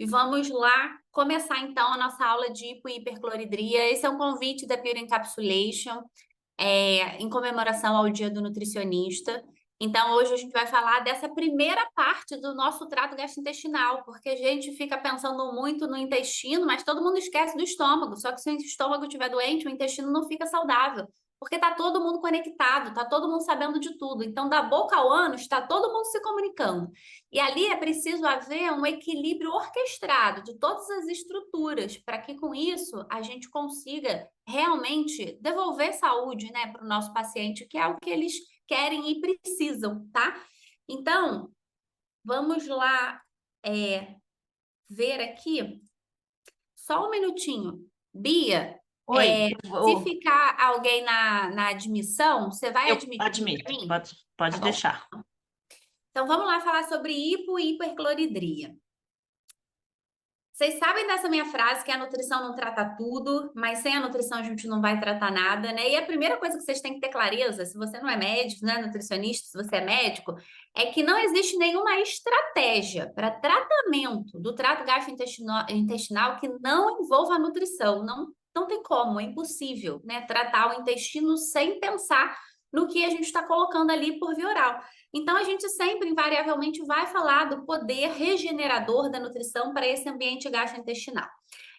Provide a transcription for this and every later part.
e vamos lá começar então a nossa aula de hipo e hipercloridria. Esse é um convite da Pure Encapsulation, em comemoração ao Dia do Nutricionista. Então, hoje a gente vai falar dessa primeira parte do nosso trato gastrointestinal, porque a gente fica pensando muito no intestino, mas todo mundo esquece do estômago. Só que se o estômago estiver doente, o intestino não fica saudável, porque está todo mundo conectado, está todo mundo sabendo de tudo. Então, da boca ao ânus, está todo mundo se comunicando. E ali é preciso haver um equilíbrio orquestrado de todas as estruturas, para que com isso a gente consiga realmente devolver saúde, né, para o nosso paciente, que é o que eles querem e precisam, tá? Então, vamos lá ver aqui, só um minutinho. Bia, Oi, se ficar alguém na admissão, você vai eu admitir para admito, mim? Tá pode bom. deixar. Então, vamos lá falar sobre hipo e hipercloridria. Vocês sabem dessa minha frase que a nutrição não trata tudo, mas sem a nutrição a gente não vai tratar nada, né? E a primeira coisa que vocês têm que ter clareza, se você não é médico, não é nutricionista, se você é médico, é que não existe nenhuma estratégia para tratamento do trato gastrointestinal que não envolva a nutrição. Não tem como, é impossível, né? Tratar o intestino sem pensar no que a gente está colocando ali por via oral. Então, a gente sempre, invariavelmente, vai falar do poder regenerador da nutrição para esse ambiente gastrointestinal.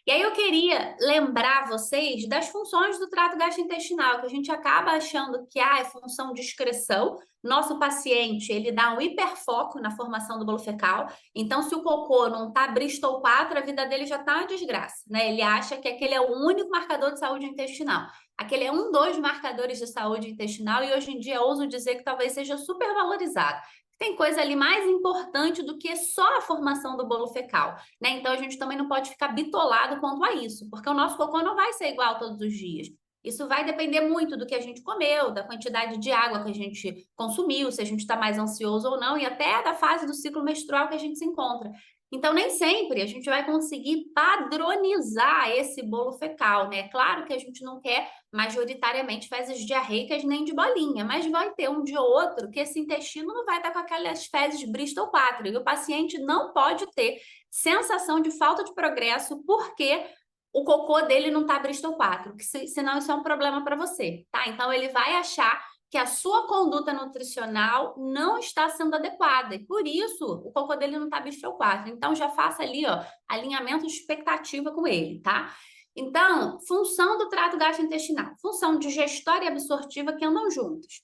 E aí eu queria lembrar vocês das funções do trato gastrointestinal, que a gente acaba achando que é função de excreção. Nosso paciente, ele dá um hiperfoco na formação do bolo fecal. Então, se o cocô não está Bristol 4, a vida dele já está uma desgraça, né? Ele acha que aquele é o único marcador de saúde intestinal. Aquele é um dos marcadores de saúde intestinal e hoje em dia ouso dizer que talvez seja super valorizado. Tem coisa ali mais importante do que só a formação do bolo fecal, né? Então a gente também não pode ficar bitolado quanto a isso, porque o nosso cocô não vai ser igual todos os dias. Isso vai depender muito do que a gente comeu, da quantidade de água que a gente consumiu, se a gente está mais ansioso ou não, e até da fase do ciclo menstrual que a gente se encontra. Então, nem sempre a gente vai conseguir padronizar esse bolo fecal, né? Claro que a gente não quer majoritariamente fezes diarreicas nem de bolinha, mas vai ter um de outro que esse intestino não vai estar com aquelas fezes Bristol 4 e o paciente não pode ter sensação de falta de progresso porque o cocô dele não está Bristol 4, que senão isso é um problema para você, tá? Então ele vai achar que a sua conduta nutricional não está sendo adequada e por isso o cocô dele não está Bristol 4. Então já faça ali, ó, alinhamento de expectativa com ele, tá? Então, função do trato gastrointestinal, função digestória e absortiva que andam juntas.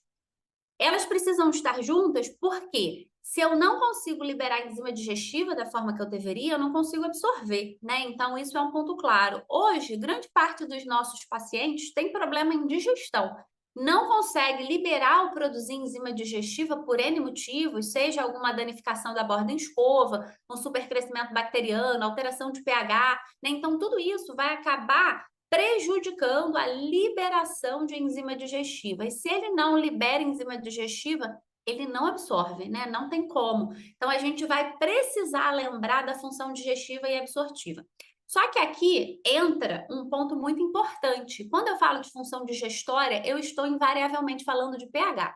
Elas precisam estar juntas porque se eu não consigo liberar a enzima digestiva da forma que eu deveria, eu não consigo absorver, né? Então, isso é um ponto claro. Hoje, grande parte dos nossos pacientes tem problema em digestão. Não consegue liberar ou produzir enzima digestiva por N motivos, seja alguma danificação da borda em escova, um supercrescimento bacteriano, alteração de pH, né? Então, tudo isso vai acabar prejudicando a liberação de enzima digestiva. E se ele não libera enzima digestiva, ele não absorve, né? Não tem como. Então, a gente vai precisar lembrar da função digestiva e absortiva. Só que aqui entra um ponto muito importante. Quando eu falo de função digestória, eu estou invariavelmente falando de pH.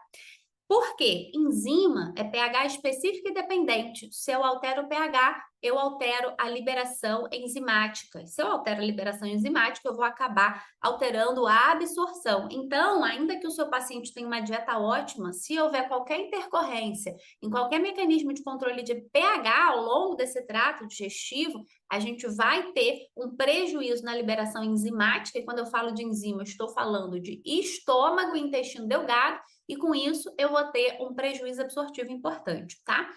Por quê? Enzima é pH específico e dependente. Se eu altero o pH, eu altero a liberação enzimática. Se eu altero a liberação enzimática, eu vou acabar alterando a absorção. Então, ainda que o seu paciente tenha uma dieta ótima, se houver qualquer intercorrência em qualquer mecanismo de controle de pH ao longo desse trato digestivo, a gente vai ter um prejuízo na liberação enzimática. E quando eu falo de enzima, eu estou falando de estômago e intestino delgado e com isso eu vou ter um prejuízo absortivo importante, tá?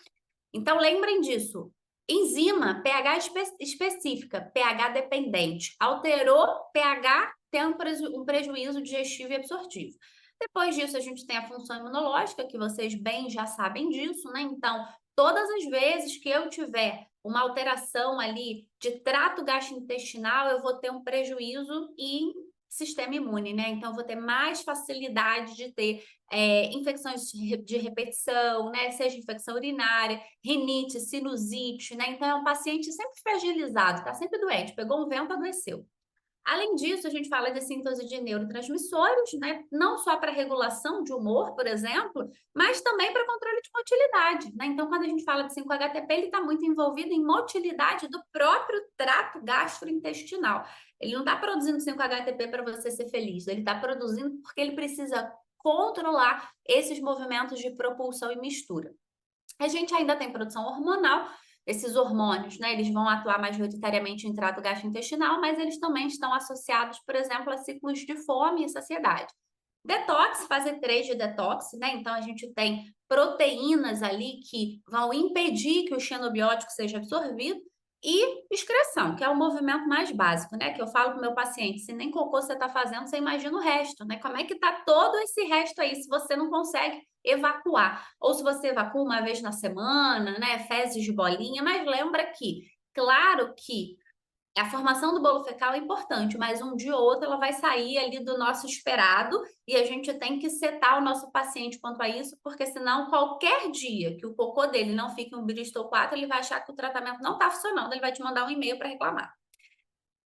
Então lembrem disso. Enzima, pH específica, pH dependente. Alterou pH, tem um prejuízo digestivo e absortivo. Depois disso, a gente tem a função imunológica, que vocês bem já sabem disso, né? Então, todas as vezes que eu tiver uma alteração ali de trato gastrointestinal, eu vou ter um prejuízo em sistema imune, né? Então, eu vou ter mais facilidade de ter infecções de repetição, né? Seja infecção urinária, rinite, sinusite, né? Então, é um paciente sempre fragilizado, tá sempre doente, pegou um vento, adoeceu. Além disso, a gente fala de síntese de neurotransmissores, né? Não só para regulação de humor, por exemplo, mas também para controle de motilidade, né? Então, quando a gente fala de 5-HTP, ele está muito envolvido em motilidade do próprio trato gastrointestinal. Ele não está produzindo 5-HTP para você ser feliz, ele está produzindo porque ele precisa controlar esses movimentos de propulsão e mistura. A gente ainda tem produção hormonal, esses hormônios, né, eles vão atuar majoritariamente em trato gastrointestinal, mas eles também estão associados, por exemplo, a ciclos de fome e saciedade. Detox, fase 3 de detox, né? Então a gente tem proteínas ali que vão impedir que o xenobiótico seja absorvido e excreção, que é o movimento mais básico, né? Que eu falo para o meu paciente, se nem cocô você está fazendo, você imagina o resto, né? Como é que está todo esse resto aí se você não consegue evacuar? Ou se você evacua uma vez na semana, né? Fezes de bolinha, mas lembra que, claro que a formação do bolo fecal é importante, mas um dia ou outro ela vai sair ali do nosso esperado e a gente tem que setar o nosso paciente quanto a isso, porque senão qualquer dia que o cocô dele não fique um Bristol 4, ele vai achar que o tratamento não está funcionando, ele vai te mandar um e-mail para reclamar.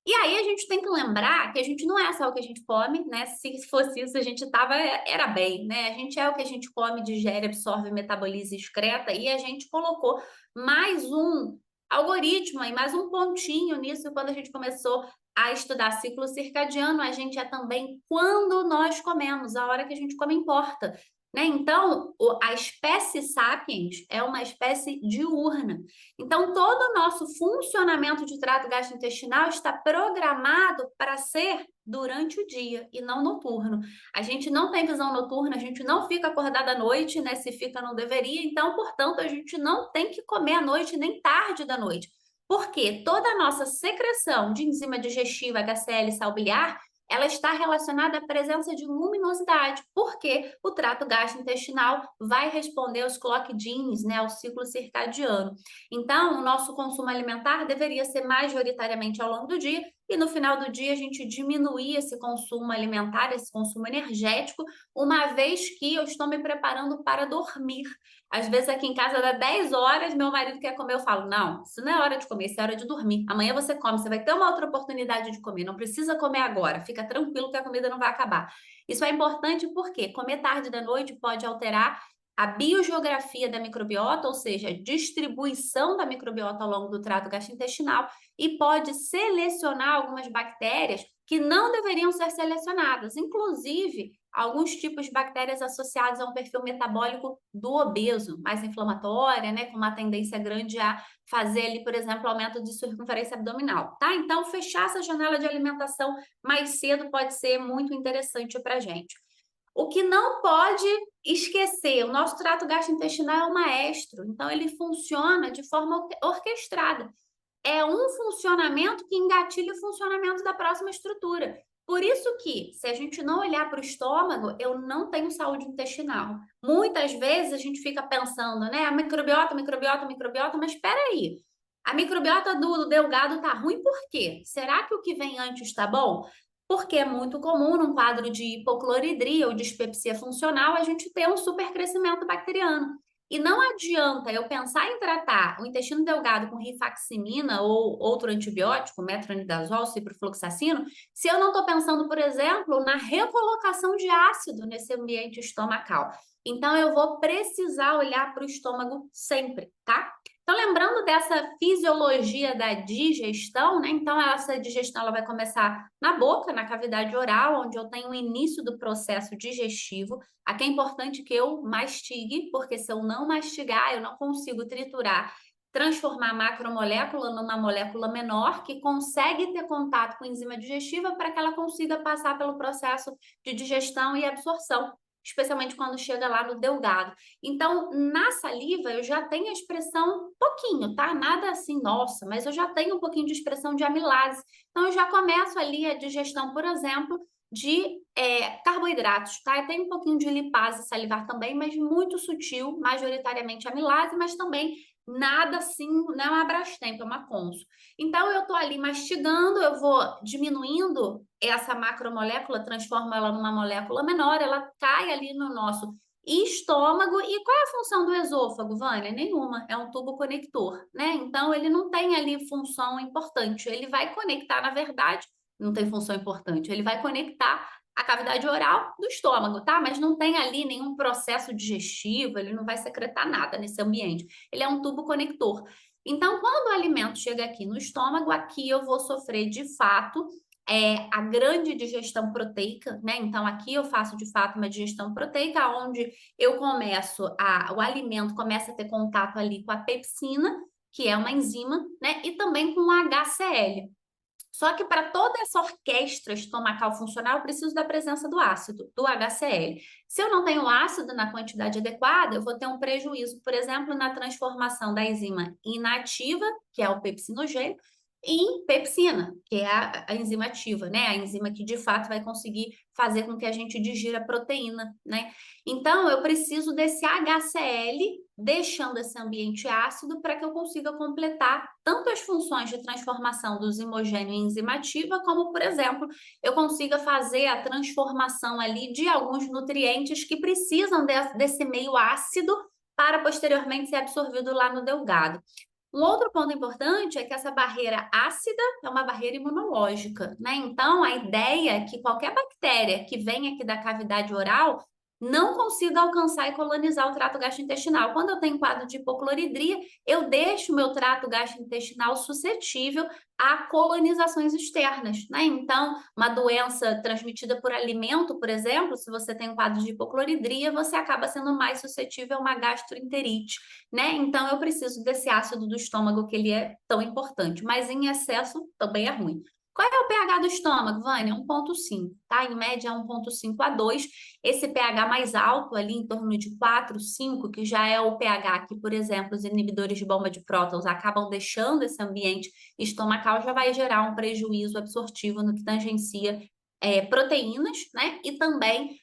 E aí a gente tem que lembrar que a gente não é só o que a gente come, né? Se fosse isso, a gente tava, era bem, né? A gente é o que a gente come, digere, absorve, metaboliza, excreta, e a gente colocou mais um algoritmo e mais um pontinho nisso quando a gente começou a estudar ciclo circadiano, a gente é também quando nós comemos, a hora que a gente come importa. Né? Então, a espécie sapiens é uma espécie diurna. Então, todo o nosso funcionamento de trato gastrointestinal está programado para ser durante o dia e não noturno. A gente não tem visão noturna, a gente não fica acordada à noite, né? Se fica, não deveria. Então, portanto, a gente não tem que comer à noite nem tarde da noite. Porque toda a nossa secreção de enzima digestiva, HCl, sal biliar, ela está relacionada à presença de luminosidade, porque o trato gastrointestinal vai responder aos clock genes, né, ao ciclo circadiano. Então, o nosso consumo alimentar deveria ser majoritariamente ao longo do dia e no final do dia a gente diminuir esse consumo alimentar, esse consumo energético, uma vez que eu estou me preparando para dormir. Às vezes aqui em casa dá 10 horas, meu marido quer comer, eu falo, não, isso não é hora de comer, isso é hora de dormir. Amanhã você come, você vai ter uma outra oportunidade de comer, não precisa comer agora, fica tranquilo que a comida não vai acabar. Isso é importante porque comer tarde da noite pode alterar a biogeografia da microbiota, ou seja, a distribuição da microbiota ao longo do trato gastrointestinal, e pode selecionar algumas bactérias que não deveriam ser selecionadas, inclusive alguns tipos de bactérias associadas a um perfil metabólico do obeso, mais inflamatória, né, com uma tendência grande a fazer ali, por exemplo, aumento de circunferência abdominal, tá? Então, fechar essa janela de alimentação mais cedo pode ser muito interessante para a gente. O que não pode esquecer, o nosso trato gastrointestinal é um maestro, então ele funciona de forma orquestrada. É um funcionamento que engatilha o funcionamento da próxima estrutura. Por isso que, se a gente não olhar para o estômago, eu não tenho saúde intestinal. Muitas vezes a gente fica pensando, né? A microbiota, microbiota, microbiota, mas espera aí. A microbiota do delgado tá ruim por quê? Será que o que vem antes está bom? Porque é muito comum num quadro de hipocloridria ou dispepsia funcional a gente ter um supercrescimento bacteriano. E não adianta eu pensar em tratar o intestino delgado com rifaximina ou outro antibiótico, metronidazol, ciprofloxacino, se eu não estou pensando, por exemplo, na recolocação de ácido nesse ambiente estomacal. Então, eu vou precisar olhar para o estômago sempre, tá? Então, lembrando dessa fisiologia da digestão, né? Então, essa digestão ela vai começar na boca, na cavidade oral, onde eu tenho o início do processo digestivo. Aqui é importante que eu mastigue, porque se eu não mastigar, eu não consigo triturar, transformar a macromolécula numa molécula menor que consegue ter contato com a enzima digestiva para que ela consiga passar pelo processo de digestão e absorção, especialmente quando chega lá no delgado. Então, na saliva, eu já tenho a expressão pouquinho, tá? Nada assim, nossa, mas eu já tenho um pouquinho de expressão de amilase. Então, eu já começo ali a digestão, por exemplo, de carboidratos, tá? Tem um pouquinho de lipase salivar também, mas muito sutil, majoritariamente amilase, mas também nada assim, não é uma Brastemp, é uma Consul. Então, eu tô ali mastigando, eu vou diminuindo essa macromolécula, transformo ela numa molécula menor, ela cai ali no nosso estômago. E qual é a função do esôfago, Vânia? Nenhuma, é um tubo conector, né? Então, ele não tem ali função importante, ele vai conectar, na verdade, não tem função importante. Ele vai conectar a cavidade oral do estômago, tá? Mas não tem ali nenhum processo digestivo, ele não vai secretar nada nesse ambiente. Ele é um tubo conector. Então, quando o alimento chega aqui no estômago, aqui eu vou sofrer de fato a grande digestão proteica, né? Então, aqui eu faço de fato uma digestão proteica, onde o alimento começa a ter contato ali com a pepsina, que é uma enzima, né? E também com o HCl. Só que para toda essa orquestra estomacal funcionar, eu preciso da presença do ácido, do HCl. Se eu não tenho ácido na quantidade adequada, eu vou ter um prejuízo, por exemplo, na transformação da enzima inativa, que é o pepsinogênio, em pepsina, que é a enzima ativa, né? A enzima que de fato vai conseguir fazer com que a gente digira proteína, né? Então, eu preciso desse HCl deixando esse ambiente ácido para que eu consiga completar tanto as funções de transformação do zimogênio em enzima ativa, como, por exemplo, eu consiga fazer a transformação ali de alguns nutrientes que precisam desse meio ácido para posteriormente ser absorvido lá no delgado. Um outro ponto importante é que essa barreira ácida é uma barreira imunológica, né? Então, a ideia é que qualquer bactéria que venha aqui da cavidade oral não consiga alcançar e colonizar o trato gastrointestinal. Quando eu tenho quadro de hipocloridria, eu deixo o meu trato gastrointestinal suscetível a colonizações externas, né? Então, uma doença transmitida por alimento, por exemplo, se você tem um quadro de hipocloridria, você acaba sendo mais suscetível a uma gastroenterite, né? Então, eu preciso desse ácido do estômago, que ele é tão importante, mas em excesso também é ruim. Qual é o pH do estômago, Vânia? 1,5, tá? Em média, 1,5 a 2. Esse pH mais alto, ali em torno de 4, 5, que já é o pH que, por exemplo, os inibidores de bomba de prótons acabam deixando esse ambiente estomacal, já vai gerar um prejuízo absortivo no que tangencia proteínas, né? E também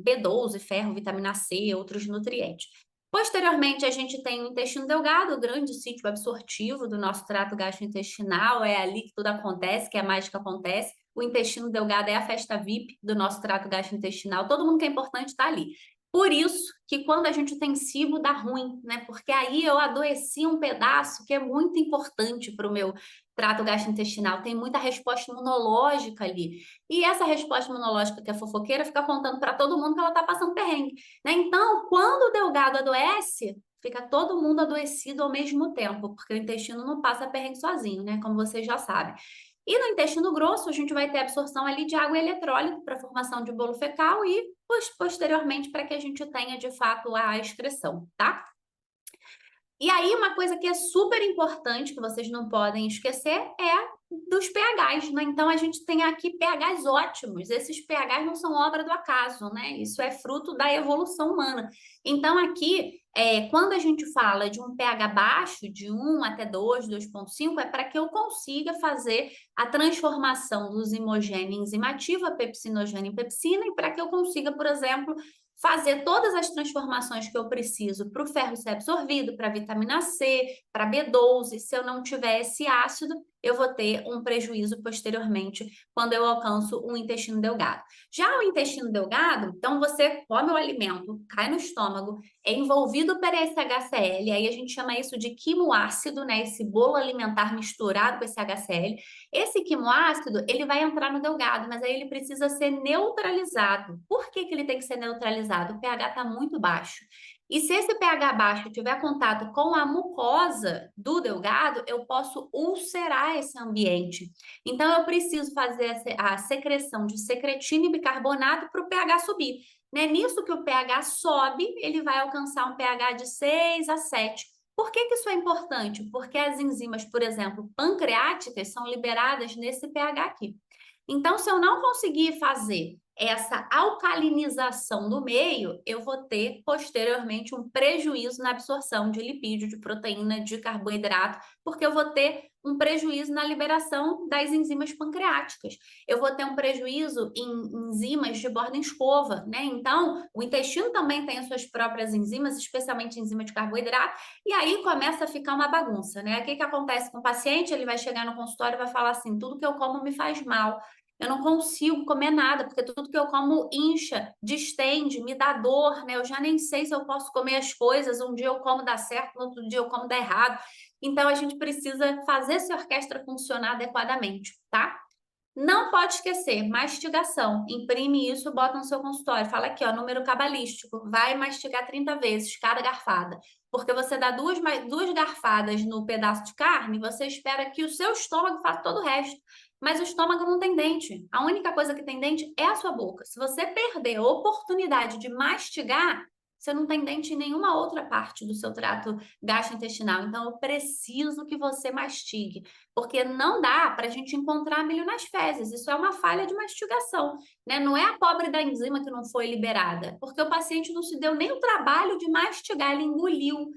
B12, ferro, vitamina C, outros nutrientes. Posteriormente, a gente tem o intestino delgado, o grande sítio absortivo do nosso trato gastrointestinal, é ali que tudo acontece, que a mágica acontece. O intestino delgado é a festa VIP do nosso trato gastrointestinal, todo mundo que é importante está ali. Por isso que quando a gente tem SIBO dá ruim, né? Porque aí eu adoeci um pedaço que é muito importante para o meu trato gastrointestinal, tem muita resposta imunológica ali. E essa resposta imunológica que é fofoqueira fica contando para todo mundo que ela está passando perrengue, né? Então, quando o delgado adoece, fica todo mundo adoecido ao mesmo tempo, porque o intestino não passa perrengue sozinho, né? Como vocês já sabem. E no intestino grosso, a gente vai ter absorção ali de água e eletrólito para a formação de bolo fecal e posteriormente para que a gente tenha de fato a excreção, tá? E aí, uma coisa que é super importante, que vocês não podem esquecer, é dos pHs, né? Então, a gente tem aqui pHs ótimos. Esses pHs não são obra do acaso, né? Isso é fruto da evolução humana. Então, aqui, quando a gente fala de um pH baixo, de 1 até 2, 2,5, é para que eu consiga fazer a transformação do zimogênio em enzima ativa, pepsinogênio em pepsina, e para que eu consiga, por exemplo, fazer todas as transformações que eu preciso para o ferro ser absorvido, para a vitamina C, para B12. Se eu não tiver esse ácido, eu vou ter um prejuízo posteriormente quando eu alcanço o intestino delgado. Já o intestino delgado, então você come o alimento, cai no estômago, é envolvido por esse HCl, aí a gente chama isso de quimoácido, né? Esse bolo alimentar misturado com esse HCl. Esse quimoácido, ele vai entrar no delgado, mas aí ele precisa ser neutralizado. Por que que ele tem que ser neutralizado? O pH está muito baixo. E se esse pH baixo tiver contato com a mucosa do delgado, eu posso ulcerar esse ambiente. Então, eu preciso fazer a secreção de secretina e bicarbonato para o pH subir. Né? Nisso que o pH sobe, ele vai alcançar um pH de 6 a 7. Por que que isso é importante? Porque as enzimas, por exemplo, pancreáticas, são liberadas nesse pH aqui. Então, se eu não conseguir fazer essa alcalinização do meio, eu vou ter posteriormente um prejuízo na absorção de lipídio, de proteína, de carboidrato, porque eu vou ter um prejuízo na liberação das enzimas pancreáticas. Eu vou ter um prejuízo em enzimas de borda em escova, né? Então, o intestino também tem as suas próprias enzimas, especialmente enzima de carboidrato, e aí começa a ficar uma bagunça, né? O que que acontece com o paciente? Ele vai chegar no consultório e vai falar assim: tudo que eu como me faz mal. Eu não consigo comer nada, porque tudo que eu como incha, distende, me dá dor, né? Eu já nem sei se eu posso comer as coisas. Um dia eu como dá certo, no outro dia eu como dá errado. Então, a gente precisa fazer essa orquestra funcionar adequadamente, tá? Não pode esquecer, mastigação. Imprime isso, bota no seu consultório. Fala aqui, ó, número cabalístico. Vai mastigar 30 vezes cada garfada. Porque você dá duas garfadas no pedaço de carne, você espera que o seu estômago faça todo o resto. Mas o estômago não tem dente. A única coisa que tem dente é a sua boca. Se você perder a oportunidade de mastigar, você não tem dente em nenhuma outra parte do seu trato gastrointestinal. Então, eu preciso que você mastigue, porque não dá para a gente encontrar milho nas fezes. Isso é uma falha de mastigação, né? Não é a pobre da enzima que não foi liberada, porque o paciente não se deu nem o trabalho de mastigar, ele engoliu.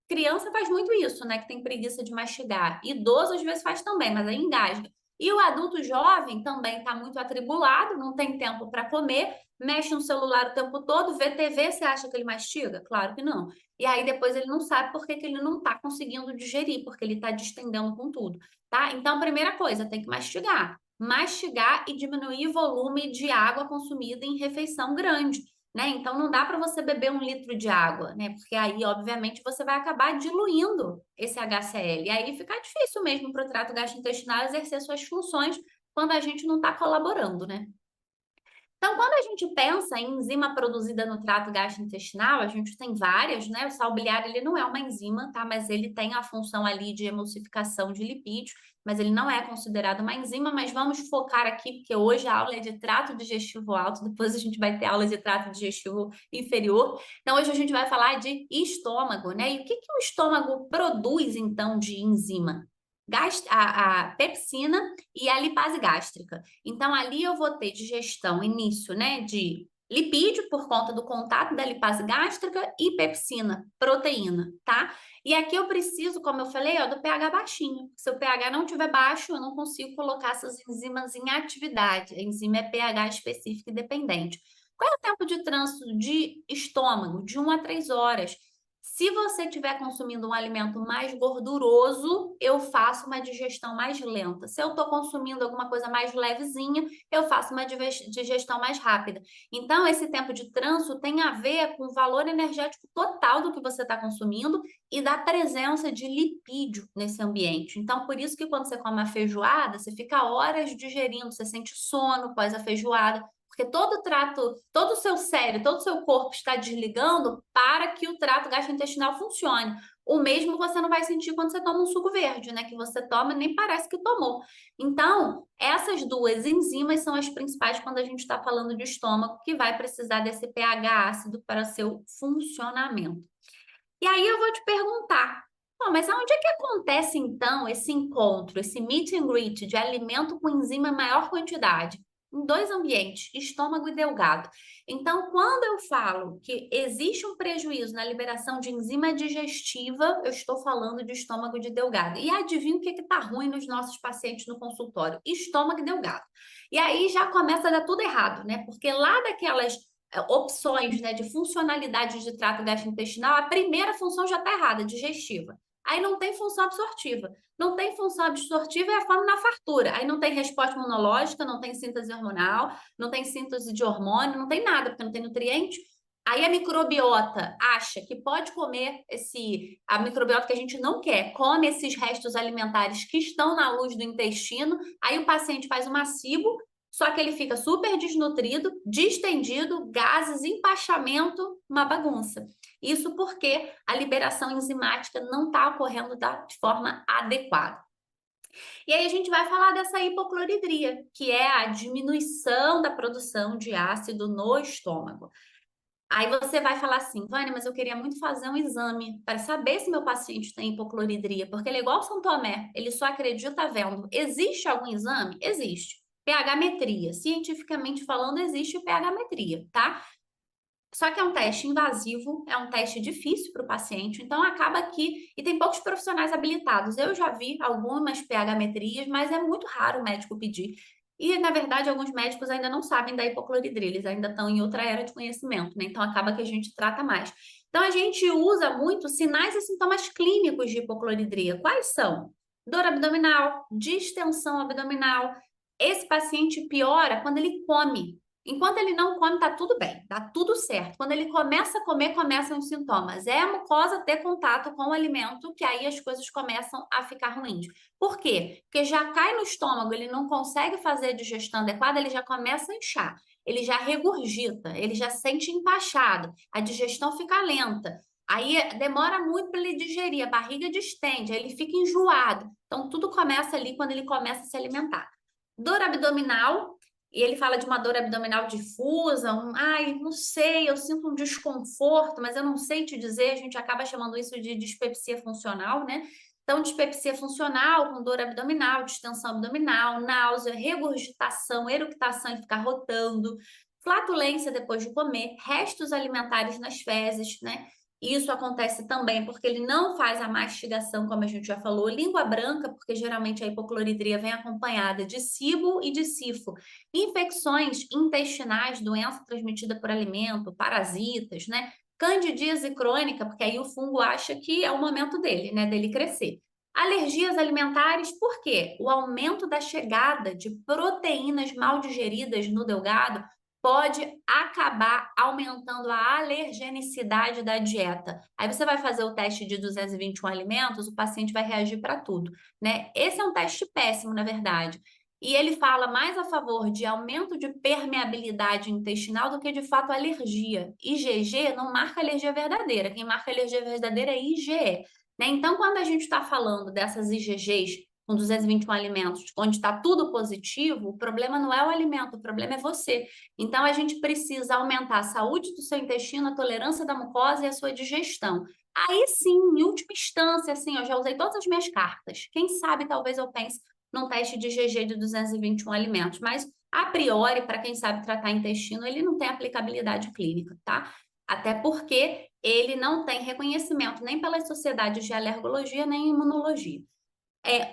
Criança faz muito isso, né? Que tem preguiça de mastigar. Idoso às vezes faz também, mas aí engasga. E o adulto jovem também está muito atribulado, não tem tempo para comer, mexe no celular o tempo todo, vê TV, você acha que ele mastiga? Claro que não. E aí depois ele não sabe por que ele não está conseguindo digerir, porque ele está distendendo com tudo, tá? Então, primeira coisa, tem que mastigar. Mastigar e diminuir o volume de água consumida em refeição grande, né? Então, não dá para você beber 1 litro de água, né? Porque aí, obviamente, você vai acabar diluindo esse HCl. E aí fica difícil mesmo para o trato gastrointestinal exercer suas funções quando a gente não está colaborando, né? Então, quando a gente pensa em enzima produzida no trato gastrointestinal, a gente tem várias, né? O sal biliar, ele não é uma enzima, tá? Mas ele tem a função ali de emulsificação de lipídios, mas ele não é considerado uma enzima, mas vamos focar aqui, porque hoje a aula é de trato digestivo alto, depois a gente vai ter aula de trato digestivo inferior. Então, hoje a gente vai falar de estômago, né? E o que que o estômago produz, então, de enzima? A pepsina e a lipase gástrica. Então, ali eu vou ter digestão, início, né, de lipídio, por conta do contato da lipase gástrica, e pepsina, proteína, tá? E aqui eu preciso, como eu falei, ó, do pH baixinho. Se o pH não estiver baixo, eu não consigo colocar essas enzimas em atividade. A enzima é pH específico e dependente. Qual é o tempo de trânsito de estômago? De 1 a 3 horas. Se você estiver consumindo um alimento mais gorduroso, eu faço uma digestão mais lenta. Se eu estou consumindo alguma coisa mais levezinha, eu faço uma digestão mais rápida. Então, esse tempo de trânsito tem a ver com o valor energético total do que você está consumindo e da presença de lipídio nesse ambiente. Então, por isso que quando você come a feijoada, você fica horas digerindo, você sente sono após a feijoada, porque todo o trato, todo o seu cérebro, todo o seu corpo está desligando para que o trato gastrointestinal funcione. O mesmo você não vai sentir quando você toma um suco verde, né? Que você toma e nem parece que tomou. Então, essas duas enzimas são as principais quando a gente está falando de estômago, que vai precisar desse pH ácido para seu funcionamento. E aí eu vou te perguntar, mas aonde é que acontece então esse encontro, esse meet and greet de alimento com enzima em maior quantidade? Em 2 ambientes, estômago e delgado. Então, quando eu falo que existe um prejuízo na liberação de enzima digestiva, eu estou falando de estômago e de delgado. E adivinha o que está ruim nos nossos pacientes no consultório? Estômago e delgado. E aí já começa a dar tudo errado, né? Porque lá daquelas opções, né, de funcionalidade de trato gastrointestinal, a primeira função já está errada, digestiva. Aí não tem função absortiva. Não tem função absortiva e a fome na fartura. Aí não tem resposta imunológica, não tem síntese hormonal, não tem síntese de hormônio, não tem nada, porque não tem nutriente. Aí a microbiota acha que pode comer a microbiota que a gente não quer, come esses restos alimentares que estão na luz do intestino. Aí o paciente faz uma SIBO, só que ele fica super desnutrido, distendido, gases, empachamento, uma bagunça. Isso porque a liberação enzimática não está ocorrendo de forma adequada. E aí a gente vai falar dessa hipocloridria, que é a diminuição da produção de ácido no estômago. Aí você vai falar assim, Vânia, mas eu queria muito fazer um exame para saber se meu paciente tem hipocloridria, porque ele é igual São Tomé, ele só acredita vendo. Existe algum exame? Existe. pH-metria. Cientificamente falando, existe o pH-metria, tá? Só que é um teste invasivo, é um teste difícil para o paciente, então acaba que. E tem poucos profissionais habilitados. Eu já vi algumas pH-metrias, mas é muito raro o médico pedir. E, na verdade, alguns médicos ainda não sabem da hipocloridria, eles ainda estão em outra era de conhecimento, né? Então acaba que a gente trata mais. Então a gente usa muito sinais e sintomas clínicos de hipocloridria. Quais são? Dor abdominal, distensão abdominal. Esse paciente piora quando ele come. Enquanto ele não come, tá tudo bem, tá tudo certo. Quando ele começa a comer, começam os sintomas. É a mucosa ter contato com o alimento, que aí as coisas começam a ficar ruins. Por quê? Porque já cai no estômago, ele não consegue fazer a digestão adequada, ele já começa a inchar, ele já regurgita, ele já sente empachado, a digestão fica lenta. Aí demora muito para ele digerir, a barriga distende, aí ele fica enjoado. Então, tudo começa ali quando ele começa a se alimentar. Dor abdominal, e ele fala de uma dor abdominal difusa, ai, não sei, eu sinto um desconforto, mas eu não sei te dizer, a gente acaba chamando isso de dispepsia funcional, né? Então, dispepsia funcional, com dor abdominal, distensão abdominal, náusea, regurgitação, eructação e ficar rotando, flatulência depois de comer, restos alimentares nas fezes, né? Isso acontece também porque ele não faz a mastigação, como a gente já falou, língua branca, porque geralmente a hipocloridria vem acompanhada de cibo e de sifo. Infecções intestinais, doença transmitida por alimento, parasitas, né? Candidíase crônica, porque aí o fungo acha que é o momento dele, né? Dele crescer. Alergias alimentares, por quê? O aumento da chegada de proteínas mal digeridas no delgado pode acabar aumentando a alergenicidade da dieta. Aí você vai fazer o teste de 221 alimentos, o paciente vai reagir para tudo, né? Esse é um teste péssimo, na verdade. E ele fala mais a favor de aumento de permeabilidade intestinal do que de fato alergia. IgG não marca alergia verdadeira, quem marca alergia verdadeira é IgE. Né? Então, quando a gente está falando dessas IgGs com 221 alimentos, onde está tudo positivo, o problema não é o alimento, o problema é você. Então, a gente precisa aumentar a saúde do seu intestino, a tolerância da mucosa e a sua digestão. Aí sim, em última instância, assim, eu já usei todas as minhas cartas. Quem sabe, talvez eu pense num teste de IgG de 221 alimentos, mas a priori, para quem sabe tratar intestino, ele não tem aplicabilidade clínica, tá? Até porque ele não tem reconhecimento nem pelas sociedades de alergologia nem imunologia.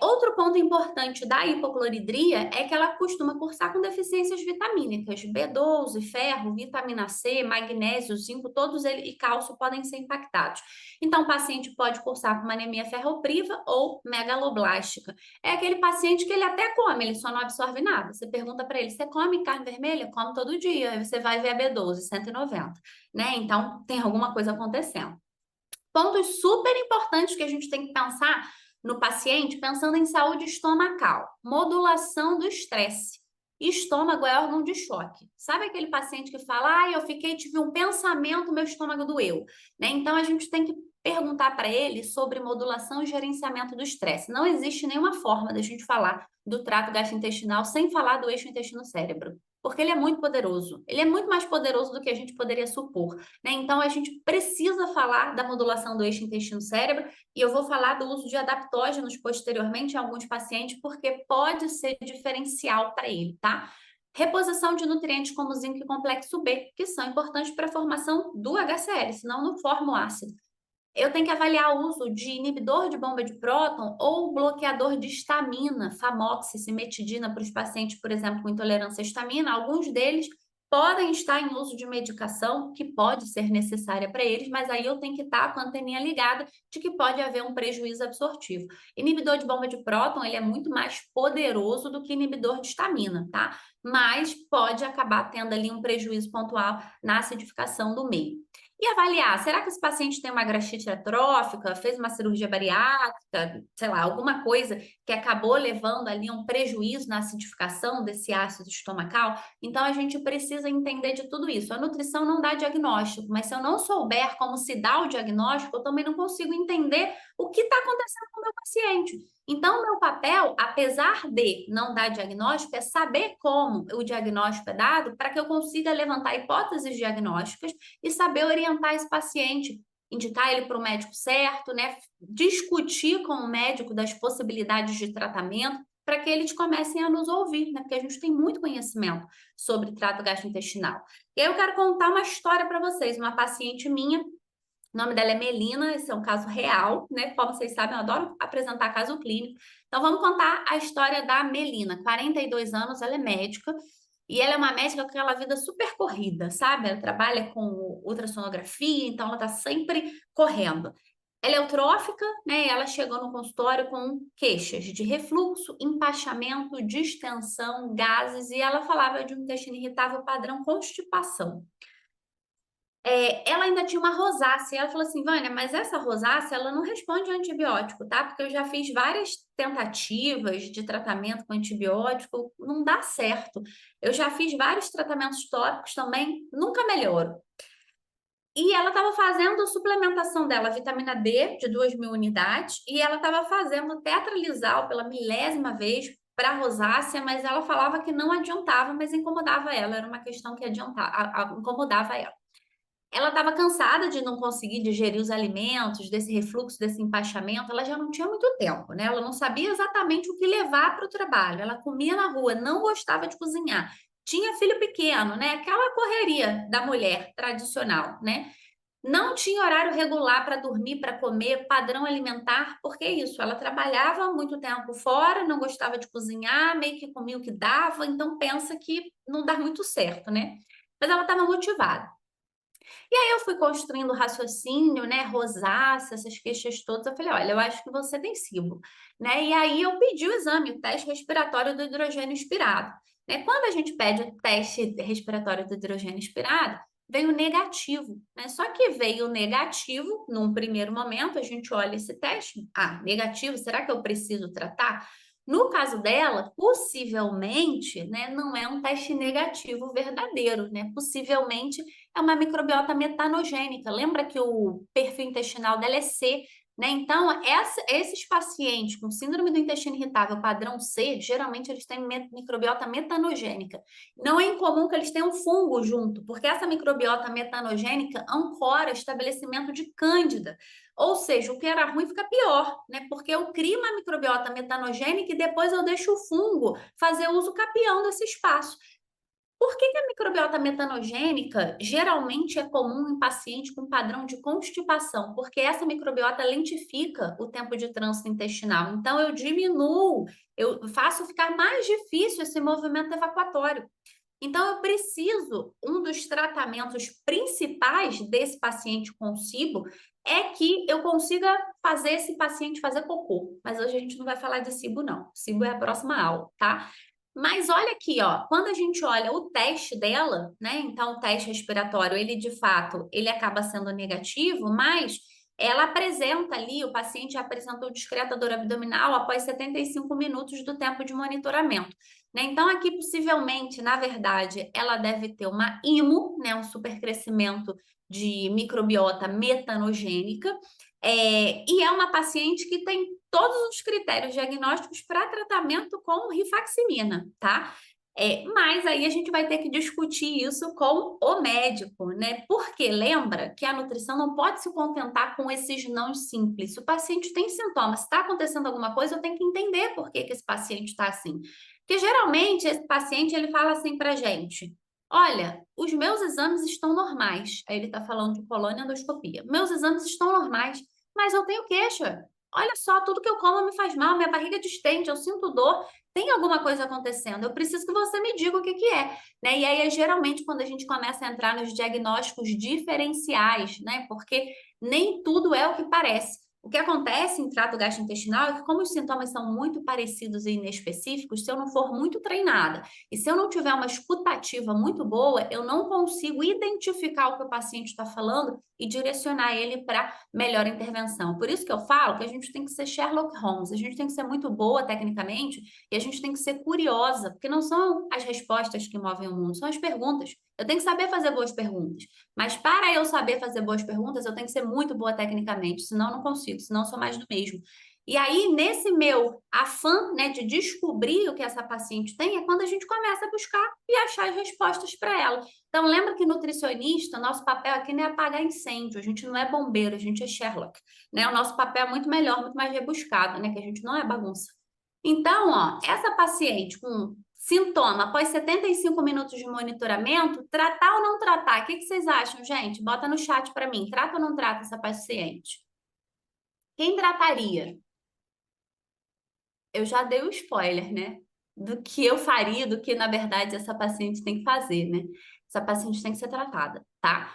Outro ponto importante da hipocloridria é que ela costuma cursar com deficiências vitamínicas. B12, ferro, vitamina C, magnésio, zinco, todos eles e cálcio podem ser impactados. Então, o paciente pode cursar com uma anemia ferropriva ou megaloblástica. É aquele paciente que ele até come, ele só não absorve nada. Você pergunta para ele, você come carne vermelha? Come todo dia. Aí você vai ver a B12, 190, né? Então, tem alguma coisa acontecendo. Pontos super importantes que a gente tem que pensar no paciente, pensando em saúde estomacal, modulação do estresse. Estômago é órgão de choque. Sabe aquele paciente que fala, eu tive um pensamento, meu estômago doeu, né? Então a gente tem que perguntar para ele sobre modulação e gerenciamento do estresse. Não existe nenhuma forma da gente falar do trato gastrointestinal sem falar do eixo intestino-cérebro, porque ele é muito poderoso. Ele é muito mais poderoso do que a gente poderia supor, né? Então, a gente precisa falar da modulação do eixo intestino-cérebro e eu vou falar do uso de adaptógenos posteriormente em alguns pacientes, porque pode ser diferencial para ele, tá? Reposição de nutrientes como zinco e complexo B, que são importantes para a formação do HCl, senão não forma o ácido. Eu tenho que avaliar o uso de inibidor de bomba de próton ou bloqueador de histamina, Famox, cimetidina, para os pacientes, por exemplo, com intolerância à histamina. Alguns deles podem estar em uso de medicação que pode ser necessária para eles, mas aí eu tenho que estar com a anteninha ligada de que pode haver um prejuízo absortivo. Inibidor de bomba de próton, ele é muito mais poderoso do que inibidor de histamina, tá? Mas pode acabar tendo ali um prejuízo pontual na acidificação do meio. E avaliar, será que esse paciente tem uma gastrite atrófica, fez uma cirurgia bariátrica, sei lá, alguma coisa que acabou levando ali um prejuízo na acidificação desse ácido estomacal? Então, a gente precisa entender de tudo isso. A nutrição não dá diagnóstico, mas se eu não souber como se dá o diagnóstico, eu também não consigo entender o que está acontecendo com o meu paciente. Então, meu papel, apesar de não dar diagnóstico, é saber como o diagnóstico é dado para que eu consiga levantar hipóteses diagnósticas e saber orientar esse paciente, indicar ele para o médico certo, né? Discutir com o médico das possibilidades de tratamento para que eles comecem a nos ouvir, né? Porque a gente tem muito conhecimento sobre trato gastrointestinal. E aí eu quero contar uma história para vocês. Uma paciente minha, o nome dela é Melina, esse é um caso real, né? Como vocês sabem, eu adoro apresentar caso clínico. Então, vamos contar a história da Melina. 42 anos, ela é médica. E ela é uma médica com aquela vida super corrida, sabe? Ela trabalha com ultrassonografia, então ela está sempre correndo. Ela é eutrófica, né? Ela chegou no consultório com queixas de refluxo, empachamento, distensão, gases, e ela falava de um intestino irritável padrão constipação. Ela ainda tinha uma rosácea. Ela falou assim, Vânia, mas essa rosácea, ela não responde a antibiótico, tá? Porque eu já fiz várias tentativas de tratamento com antibiótico, não dá certo. Eu já fiz vários tratamentos tópicos também, nunca melhoro. E ela estava fazendo a suplementação dela, vitamina D, de 2.000 unidades, e ela estava fazendo tetralizal pela milésima vez para rosácea, mas ela falava que não adiantava, mas incomodava ela, era uma questão que incomodava ela. Ela estava cansada de não conseguir digerir os alimentos, desse refluxo, desse empachamento, ela já não tinha muito tempo, né? Ela não sabia exatamente o que levar para o trabalho, ela comia na rua, não gostava de cozinhar. Tinha filho pequeno, né? Aquela correria da mulher tradicional, né? Não tinha horário regular para dormir, para comer, padrão alimentar, porque é isso, ela trabalhava muito tempo fora, não gostava de cozinhar, meio que comia o que dava, então pensa que não dá muito certo, né? Mas ela estava motivada. E aí eu fui construindo raciocínio, né, rosácea, essas queixas todas, eu falei, olha, eu acho que você tem SIBO, né? E aí eu pedi o exame, o teste respiratório do hidrogênio inspirado, né? Quando a gente pede o teste respiratório do hidrogênio inspirado, veio negativo, né? Só que veio negativo num primeiro momento, a gente olha esse teste, negativo, será que eu preciso tratar? No caso dela, possivelmente, né, não é um teste negativo verdadeiro, né? Possivelmente é uma microbiota metanogênica. Lembra que o perfil intestinal dela é C, né? Então, esses pacientes com síndrome do intestino irritável padrão C, geralmente eles têm microbiota metanogênica. Não é incomum que eles tenham fungo junto, porque essa microbiota metanogênica ancora estabelecimento de cândida. Ou seja, o que era ruim fica pior, né? Porque eu crio uma microbiota metanogênica e depois eu deixo o fungo fazer uso capião desse espaço. Por que a microbiota metanogênica geralmente é comum em paciente com padrão de constipação? Porque essa microbiota lentifica o tempo de trânsito intestinal. Então, eu diminuo, eu faço ficar mais difícil esse movimento evacuatório. Então, eu preciso, um dos tratamentos principais desse paciente com SIBO é que eu consiga fazer esse paciente fazer cocô. Mas hoje a gente não vai falar de SIBO, não. SIBO é a próxima aula, tá? Mas olha aqui, ó, quando a gente olha o teste dela, né? Então, o teste respiratório, ele de fato, ele acaba sendo negativo, mas ela apresenta ali, o paciente apresentou discreta dor abdominal após 75 minutos do tempo de monitoramento, né? Então, aqui possivelmente, na verdade, ela deve ter uma IMO, né? Um supercrescimento de microbiota metanogênica, e é uma paciente que tem todos os critérios diagnósticos para tratamento com rifaximina, tá? Mas aí a gente vai ter que discutir isso com o médico, né? Porque lembra que a nutrição não pode se contentar com esses não simples. Se o paciente tem sintomas, está acontecendo alguma coisa, eu tenho que entender por que esse paciente está assim. Porque geralmente esse paciente ele fala assim para gente: olha, os meus exames estão normais. Aí ele está falando de colônia e endoscopia. Meus exames estão normais, mas eu tenho queixa. Olha só, tudo que eu como me faz mal, minha barriga distende, eu sinto dor, tem alguma coisa acontecendo. Eu preciso que você me diga o que que é, né? E aí, geralmente, quando a gente começa a entrar nos diagnósticos diferenciais, né? Porque nem tudo é o que parece. O que acontece em trato gastrointestinal é que, como os sintomas são muito parecidos e inespecíficos, se eu não for muito treinada e se eu não tiver uma escutativa muito boa, eu não consigo identificar o que o paciente está falando e direcionar ele para melhor intervenção. Por isso que eu falo que a gente tem que ser Sherlock Holmes, a gente tem que ser muito boa tecnicamente e a gente tem que ser curiosa, porque não são as respostas que movem o mundo, são as perguntas. Eu tenho que saber fazer boas perguntas. Mas para eu saber fazer boas perguntas, eu tenho que ser muito boa tecnicamente, senão eu não consigo, senão eu sou mais do mesmo. E aí, nesse meu afã, né, de descobrir o que essa paciente tem, é quando a gente começa a buscar e achar as respostas para ela. Então, lembra que nutricionista, nosso papel aqui não é apagar incêndio, a gente não é bombeiro, a gente é Sherlock, né? O nosso papel é muito melhor, muito mais rebuscado, né? Que a gente não é bagunça. Então, ó, essa paciente com sintoma após 75 minutos de monitoramento, tratar ou não tratar? O que vocês acham, gente? Bota no chat para mim. Trata ou não trata essa paciente? Quem trataria? Eu já dei o spoiler, né? Do que eu faria, do que, na verdade, essa paciente tem que fazer, né? Essa paciente tem que ser tratada, tá?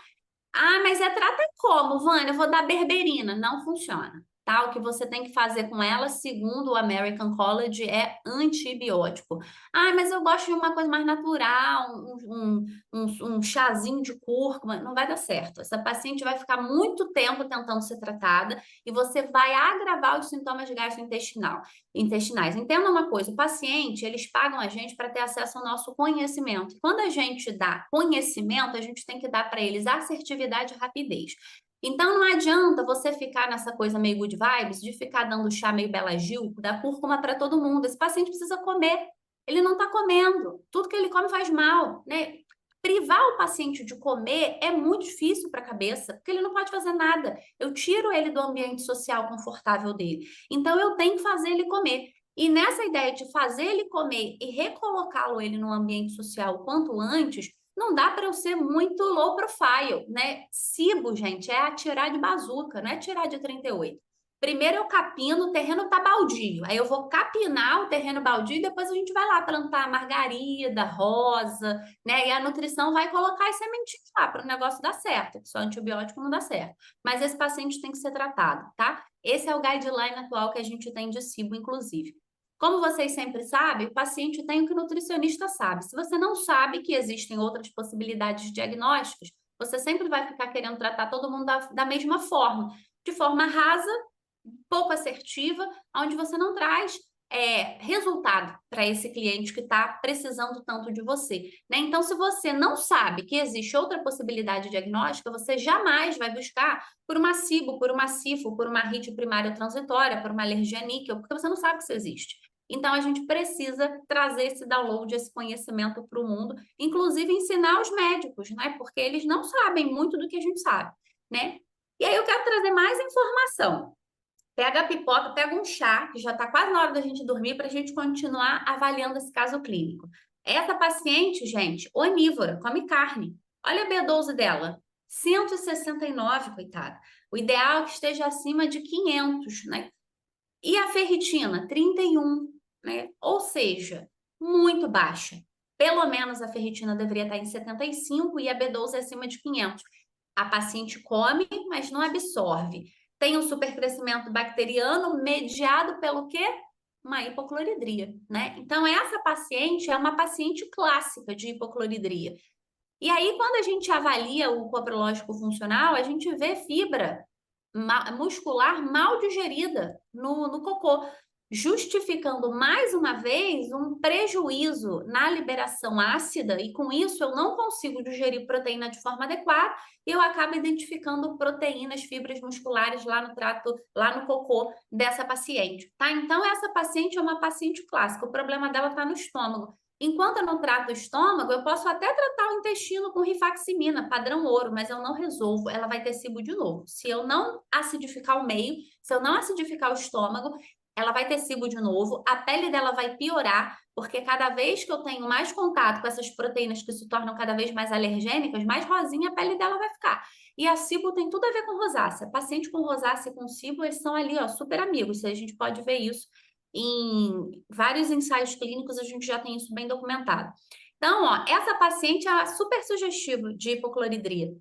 Ah, mas trata como, Vânia? Eu vou dar berberina. Não funciona, tá? O que você tem que fazer com ela, segundo o American College, é antibiótico. Ah, mas eu gosto de uma coisa mais natural, um chazinho de cúrcuma. Não vai dar certo. Essa paciente vai ficar muito tempo tentando ser tratada e você vai agravar os sintomas intestinais. Entenda uma coisa, o paciente, eles pagam a gente para ter acesso ao nosso conhecimento. Quando a gente dá conhecimento, a gente tem que dar para eles assertividade e rapidez. Então não adianta você ficar nessa coisa meio good vibes, de ficar dando chá meio Bela Gil, dar cúrcuma para todo mundo. Esse paciente precisa comer. Ele não está comendo. Tudo que ele come faz mal, né? Privar o paciente de comer é muito difícil para a cabeça, porque ele não pode fazer nada. Eu tiro ele do ambiente social confortável dele. Então eu tenho que fazer ele comer. E nessa ideia de fazer ele comer e recolocá-lo ele no ambiente social o quanto antes, não dá para eu ser muito low profile, né? Cibo, gente, é atirar de bazuca, não é atirar de 38. Primeiro eu capino, o terreno tá baldio. Aí eu vou capinar o terreno baldio e depois a gente vai lá plantar margarida, rosa, né? E a nutrição vai colocar as sementinhas lá para o negócio dar certo, que só antibiótico não dá certo. Mas esse paciente tem que ser tratado, tá? Esse é o guideline atual que a gente tem de cibo, inclusive. Como vocês sempre sabem, o paciente tem o que o nutricionista sabe. Se você não sabe que existem outras possibilidades diagnósticas, você sempre vai ficar querendo tratar todo mundo da mesma forma, de forma rasa, pouco assertiva, onde você não traz resultado para esse cliente que está precisando tanto de você, né? Então, se você não sabe que existe outra possibilidade diagnóstica, você jamais vai buscar por uma SIBO, por uma SIFO, por uma RIT primária transitória, por uma alergia a níquel, porque você não sabe que isso existe. Então, a gente precisa trazer esse download, esse conhecimento para o mundo, inclusive ensinar os médicos, né? Porque eles não sabem muito do que a gente sabe, né? E aí eu quero trazer mais informação. Pega a pipoca, pega um chá, que já está quase na hora da gente dormir, para a gente continuar avaliando esse caso clínico. Essa paciente, gente, onívora, come carne. Olha a B12 dela, 169, coitada. O ideal é que esteja acima de 500, né? E a ferritina, 31, né? Ou seja, muito baixa. Pelo menos a ferritina deveria estar em 75 e a B12 é acima de 500. A paciente come, mas não absorve. Tem um supercrescimento bacteriano mediado pelo quê? Uma hipocloridria, né? Então, essa paciente é uma paciente clássica de hipocloridria. E aí, quando a gente avalia o coprológico funcional, a gente vê fibra muscular mal digerida no cocô, justificando mais uma vez um prejuízo na liberação ácida, e com isso eu não consigo digerir proteína de forma adequada, e eu acabo identificando proteínas, fibras musculares lá no trato, lá no cocô dessa paciente, tá? Então, essa paciente é uma paciente clássica, o problema dela está no estômago. Enquanto eu não trato o estômago, eu posso até tratar o intestino com rifaximina, padrão ouro, mas eu não resolvo, ela vai ter cibo de novo. Se eu não acidificar o meio, se eu não acidificar o estômago, ela vai ter cibo de novo, a pele dela vai piorar, porque cada vez que eu tenho mais contato com essas proteínas que se tornam cada vez mais alergênicas, mais rosinha a pele dela vai ficar. E a cibo tem tudo a ver com rosácea. Paciente com rosácea e com cibo, eles são ali, ó, super amigos. A gente pode ver isso em vários ensaios clínicos, a gente já tem isso bem documentado. Então, ó, essa paciente é super sugestiva de hipocloridria.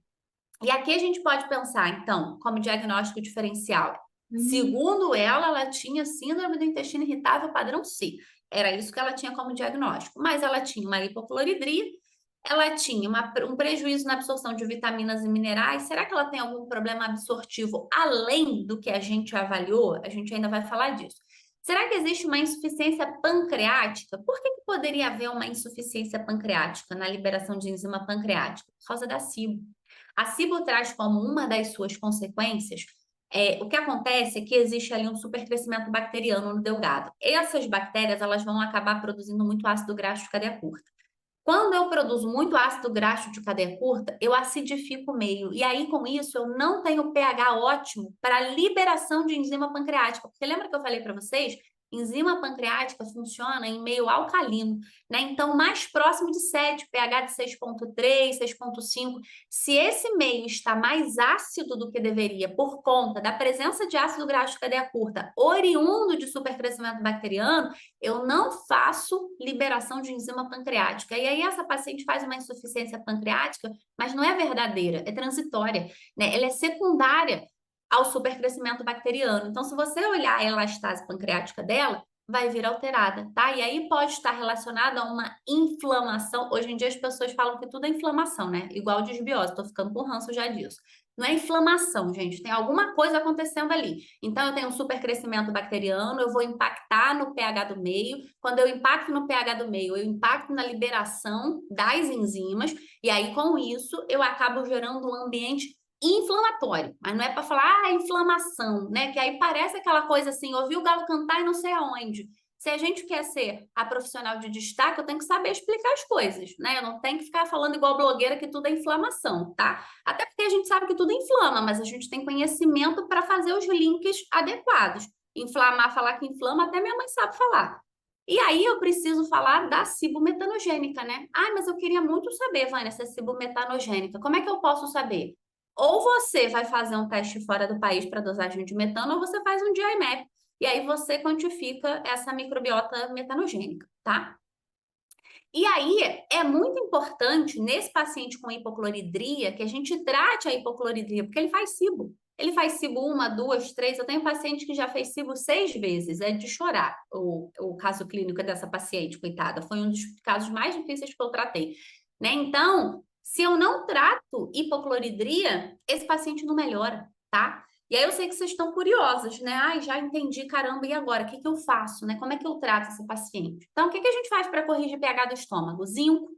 E aqui a gente pode pensar, então, como diagnóstico diferencial. Segundo ela, ela tinha síndrome do intestino irritável padrão C. Era isso que ela tinha como diagnóstico. Mas ela tinha uma hipocloridria, ela tinha um prejuízo na absorção de vitaminas e minerais. Será que ela tem algum problema absortivo além do que a gente avaliou? A gente ainda vai falar disso. Será que existe uma insuficiência pancreática? Por que poderia haver uma insuficiência pancreática na liberação de enzima pancreática? Por causa da SIBO. A SIBO traz como uma das suas consequências o que acontece é que existe ali um supercrescimento bacteriano no delgado. Essas bactérias elas vão acabar produzindo muito ácido graxo de cadeia curta. Quando eu produzo muito ácido graxo de cadeia curta, eu acidifico o meio. E aí, com isso, eu não tenho pH ótimo para a liberação de enzima pancreática. Porque lembra que eu falei para vocês? enzima pancreática funciona em meio alcalino, né? Então, mais próximo de 7, pH de 6,3, 6,5. Se esse meio está mais ácido do que deveria por conta da presença de ácido graxo de cadeia curta, oriundo de supercrescimento bacteriano, eu não faço liberação de enzima pancreática. E aí essa paciente faz uma insuficiência pancreática, mas não é verdadeira, é transitória, né? Ela é secundária ao supercrescimento bacteriano. Então, se você olhar a elastase pancreática dela, vai vir alterada, tá? E aí pode estar relacionada a uma inflamação. Hoje em dia as pessoas falam que tudo é inflamação, né? Igual desbiose, tô ficando com ranço já disso. Não é inflamação, gente, tem alguma coisa acontecendo ali. Então, eu tenho um supercrescimento bacteriano, eu vou impactar no pH do meio. Quando eu impacto no pH do meio, eu impacto na liberação das enzimas, e aí, com isso, eu acabo gerando um ambiente inflamatório. Mas não é para falar, inflamação, né? Que aí parece aquela coisa assim, ouvi o galo cantar e não sei aonde. Se a gente quer ser a profissional de destaque, eu tenho que saber explicar as coisas, né? Eu não tenho que ficar falando igual blogueira que tudo é inflamação, tá? Até porque a gente sabe que tudo inflama, mas a gente tem conhecimento para fazer os links adequados. Inflamar, falar que inflama, até minha mãe sabe falar. E aí eu preciso falar da cibometanogênica, né? Ah, mas eu queria muito saber, Vânia, essa cibometanogênica. Como é que eu posso saber? Ou você vai fazer um teste fora do país para dosagem de metano, ou você faz um GI-MAP. E aí você quantifica essa microbiota metanogênica, tá? E aí é muito importante nesse paciente com hipocloridria que a gente trate a hipocloridria, porque ele faz SIBO. Ele faz SIBO 1, 2, 3. Eu tenho paciente que já fez SIBO 6 vezes. É de chorar o caso clínico dessa paciente, coitada. Foi um dos casos mais difíceis que eu tratei, né? Então, se eu não trato hipocloridria, esse paciente não melhora, tá? E aí eu sei que vocês estão curiosos, né? Ai, já entendi, caramba, e agora? O que que eu faço, né? Como é que eu trato esse paciente? Então, o que que a gente faz para corrigir pH do estômago? Zinco.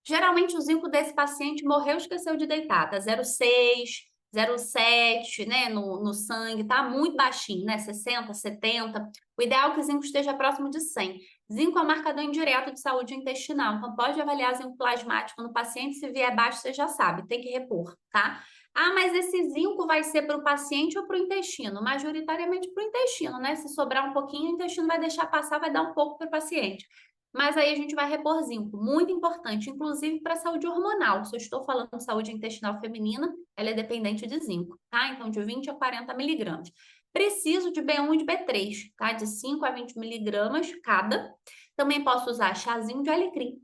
Geralmente o zinco desse paciente morreu, esqueceu de deitar, tá 0,6, 0,7, né, no sangue, tá muito baixinho, né, 60, 70. O ideal é que o zinco esteja próximo de 100. Zinco é um marcador indireto de saúde intestinal, então pode avaliar zinco plasmático no paciente, se vier baixo, você já sabe, tem que repor, tá? Ah, mas esse zinco vai ser para o paciente ou para o intestino? Majoritariamente para o intestino, né? Se sobrar um pouquinho, o intestino vai deixar passar, vai dar um pouco para o paciente. Mas aí a gente vai repor zinco, muito importante, inclusive para a saúde hormonal. Se eu estou falando de saúde intestinal feminina, ela é dependente de zinco, tá? Então, de 20 a 40 miligramas. Preciso de B1 e de B3, tá? De 5 a 20 miligramas cada. Também posso usar chazinho de alecrim.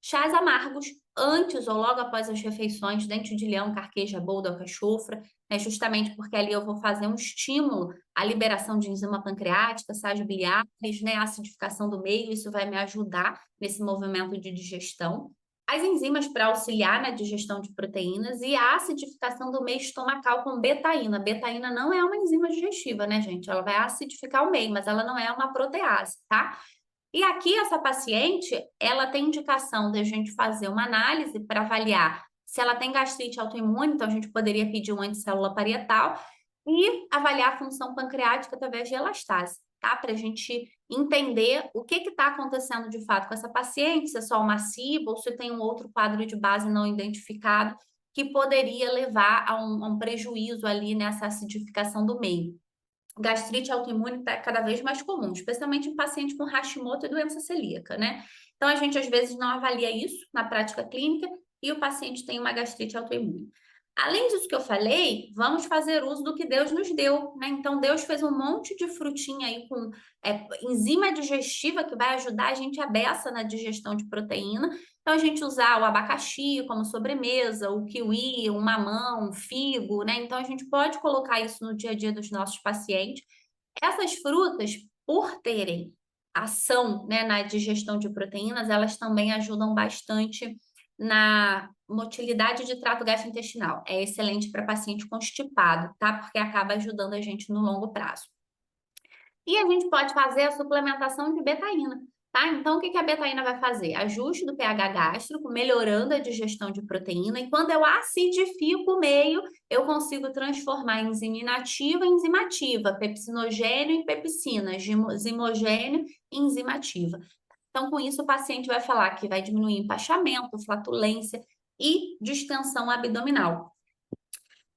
Chás amargos, antes ou logo após as refeições, dente de leão, carqueja, boldo, alcachofra, né? Justamente porque ali eu vou fazer um estímulo à liberação de enzima pancreática, sais biliares, né? Acidificação do meio, isso vai me ajudar nesse movimento de digestão. As enzimas para auxiliar na digestão de proteínas e a acidificação do meio estomacal com betaína. Betaína não é uma enzima digestiva, né, gente? Ela vai acidificar o meio, mas ela não é uma protease, tá? E aqui, essa paciente, ela tem indicação de a gente fazer uma análise para avaliar se ela tem gastrite autoimune, então a gente poderia pedir um anticélula parietal e avaliar a função pancreática através de elastase, tá? Para a gente entender o que está acontecendo de fato com essa paciente, se é só uma SIBO ou se tem um outro quadro de base não identificado que poderia levar a um prejuízo ali nessa acidificação do meio. Gastrite autoimune está cada vez mais comum, especialmente em paciente com Hashimoto e doença celíaca, né? Então, a gente às vezes não avalia isso na prática clínica e o paciente tem uma gastrite autoimune. Além disso que eu falei, vamos fazer uso do que Deus nos deu, né? Então, Deus fez um monte de frutinha aí com enzima digestiva que vai ajudar a gente a beça na digestão de proteína. Então, a gente usar o abacaxi como sobremesa, o kiwi, o mamão, o figo, né? Então, a gente pode colocar isso no dia a dia dos nossos pacientes. Essas frutas, por terem ação, né, na digestão de proteínas, elas também ajudam bastante na motilidade de trato gastrointestinal. É excelente para paciente constipado, tá? Porque acaba ajudando a gente no longo prazo. E a gente pode fazer a suplementação de betaína, tá? Então, o que a betaína vai fazer? Ajuste do pH gástrico, melhorando a digestão de proteína. E quando eu acidifico o meio, eu consigo transformar enzima inativa em enzima ativa, pepsinogênio em pepsina, zimogênio em enzima ativa. Então, com isso, o paciente vai falar que vai diminuir empachamento, flatulência e distensão abdominal.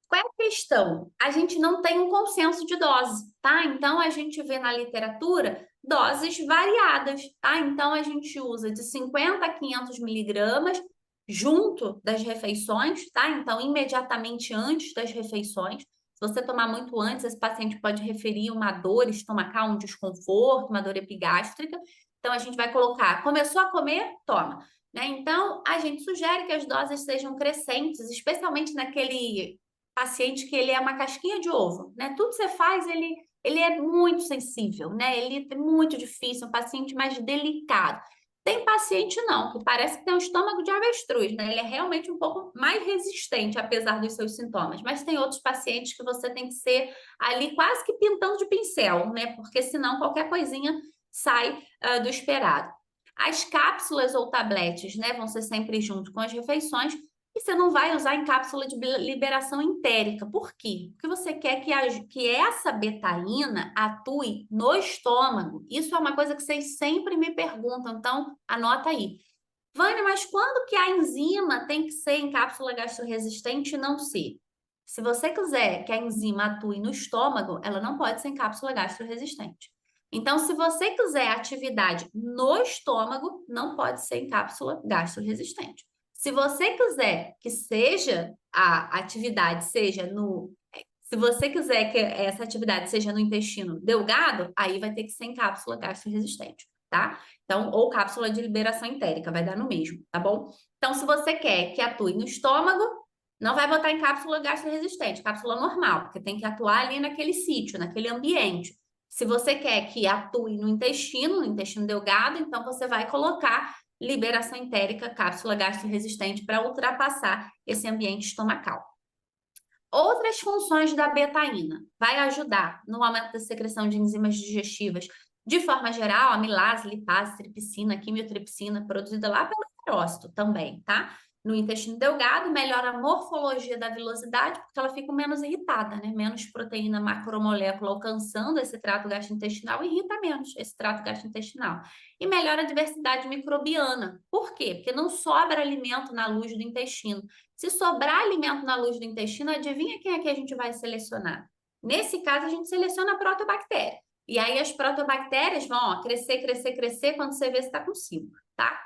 Qual é a questão? A gente não tem um consenso de dose, tá? Então, a gente vê na literatura doses variadas, tá? Então, a gente usa de 50 a 500 miligramas junto das refeições, tá? Então, imediatamente antes das refeições. Se você tomar muito antes, esse paciente pode referir uma dor estomacal, um desconforto, uma dor epigástrica. Então, a gente vai colocar, começou a comer, toma. Né? Então, a gente sugere que as doses sejam crescentes, especialmente naquele paciente que ele é uma casquinha de ovo, né? Tudo que você faz, ele é muito sensível, né? Ele é muito difícil, um paciente mais delicado. Tem paciente não, que parece que tem um estômago de avestruz, né? Ele é realmente um pouco mais resistente, apesar dos seus sintomas. Mas tem outros pacientes que você tem que ser ali quase que pintando de pincel, né? Porque senão qualquer coisinha sai do esperado. As cápsulas ou tabletes, né, vão ser sempre junto com as refeições e você não vai usar em cápsula de liberação entérica. Por quê? Porque você quer que essa betaína atue no estômago. Isso é uma coisa que vocês sempre me perguntam, então anota aí. Vânia, mas quando que a enzima tem que ser em cápsula gastroresistente e não ser? Se você quiser que a enzima atue no estômago, ela não pode ser em cápsula gastroresistente. Então, se você quiser atividade no estômago, não pode ser em cápsula gastroresistente. Se você quiser que seja a atividade seja no se você quiser que essa atividade seja no intestino delgado, aí vai ter que ser em cápsula gastroresistente, tá? Então, ou cápsula de liberação entérica, vai dar no mesmo, tá bom? Então, se você quer que atue no estômago, não vai botar em cápsula gastroresistente, cápsula normal, porque tem que atuar ali naquele sítio, naquele ambiente. Se você quer que atue no intestino delgado, então você vai colocar liberação entérica, cápsula gastroresistente para ultrapassar esse ambiente estomacal. Outras funções da betaína. Vai ajudar no aumento da secreção de enzimas digestivas. De forma geral, amilase, lipase, tripsina, quimiotripsina, produzida lá pelo enterócito também, tá? No intestino delgado, melhora a morfologia da vilosidade, porque ela fica menos irritada, né? Menos proteína macromolécula alcançando esse trato gastrointestinal, irrita menos esse trato gastrointestinal. E melhora a diversidade microbiana. Por quê? Porque não sobra alimento na luz do intestino. Se sobrar alimento na luz do intestino, adivinha quem é que a gente vai selecionar? Nesse caso, a gente seleciona a protobactéria. E aí as protobactérias vão crescer, crescer, crescer quando você vê se está com 5, tá?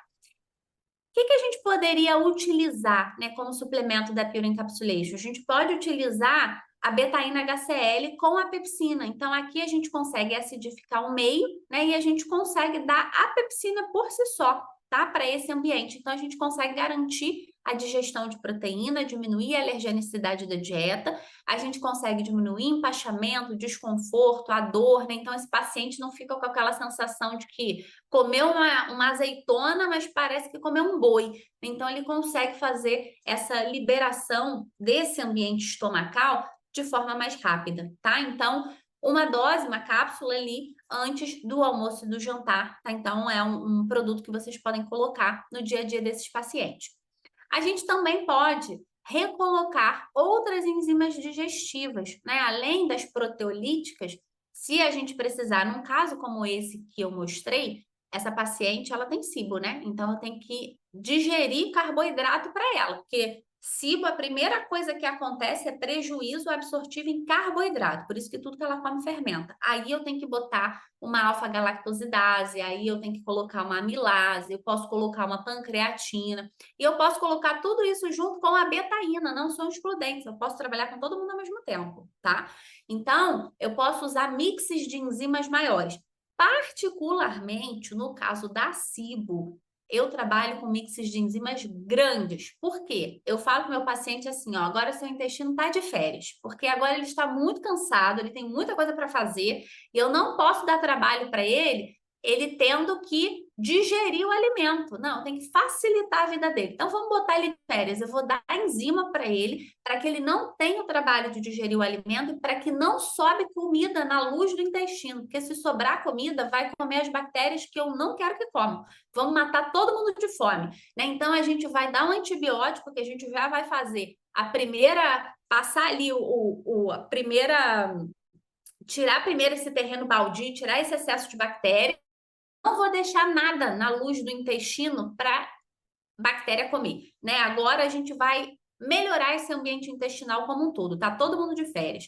O que a gente poderia utilizar, né, como suplemento da Pure Encapsulation? A gente pode utilizar a betaína HCl com a pepsina. Então, aqui a gente consegue acidificar o meio, né, e a gente consegue dar a pepsina por si só, tá, para esse ambiente. Então, a gente consegue garantir a digestão de proteína, diminuir a alergenicidade da dieta, a gente consegue diminuir empachamento, desconforto, a dor, né? Então, esse paciente não fica com aquela sensação de que comeu uma azeitona, mas parece que comeu um boi. Então, ele consegue fazer essa liberação desse ambiente estomacal de forma mais rápida, tá? Então, uma dose, uma cápsula ali antes do almoço e do jantar, tá? Então, é um produto que vocês podem colocar no dia a dia desses pacientes. A gente também pode recolocar outras enzimas digestivas, né? Além das proteolíticas, se a gente precisar, num caso como esse que eu mostrei, essa paciente, ela tem SIBO, né? Então, eu tenho que digerir carboidrato para ela, porque SIBO, a primeira coisa que acontece é prejuízo absortivo em carboidrato, por isso que tudo que ela come fermenta. Aí eu tenho que botar uma alfa-galactosidase, aí eu tenho que colocar uma amilase, eu posso colocar uma pancreatina, e eu posso colocar tudo isso junto com a betaína, não são excludentes, eu posso trabalhar com todo mundo ao mesmo tempo, tá? Então, eu posso usar mixes de enzimas maiores. Particularmente, no caso da SIBO, eu trabalho com mixes de enzimas grandes. Por quê? Eu falo para o meu paciente assim, ó, agora seu intestino está de férias, porque agora ele está muito cansado, ele tem muita coisa para fazer, e eu não posso dar trabalho para ele tendo que digerir o alimento. Não, tem que facilitar a vida dele. Então, vamos botar ele de férias. Eu vou dar enzima para ele, para que ele não tenha o trabalho de digerir o alimento e para que não sobe comida na luz do intestino. Porque se sobrar comida, vai comer as bactérias que eu não quero que comam. Vamos matar todo mundo de fome, né? Então, a gente vai dar um antibiótico que a gente já vai fazer a primeira, passar ali a primeira, tirar primeiro esse terreno baldio, tirar esse excesso de bactéria. Não vou deixar nada na luz do intestino para bactéria comer, né? Agora a gente vai melhorar esse ambiente intestinal como um todo, tá todo mundo de férias.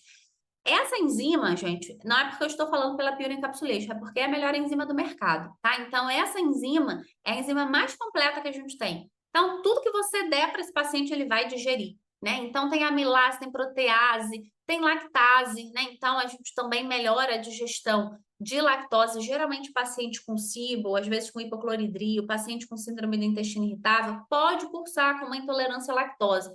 Essa enzima, gente, não é porque eu estou falando pela Pure Encapsulation, é porque é a melhor enzima do mercado, tá? Então, essa enzima é a enzima mais completa que a gente tem. Então, tudo que você der para esse paciente, ele vai digerir, né? Então, tem amilase, tem protease, tem lactase, né? Então, a gente também melhora a digestão de lactose, geralmente paciente com SIBO, ou às vezes com hipocloridria, paciente com síndrome do intestino irritável, pode cursar com uma intolerância à lactose,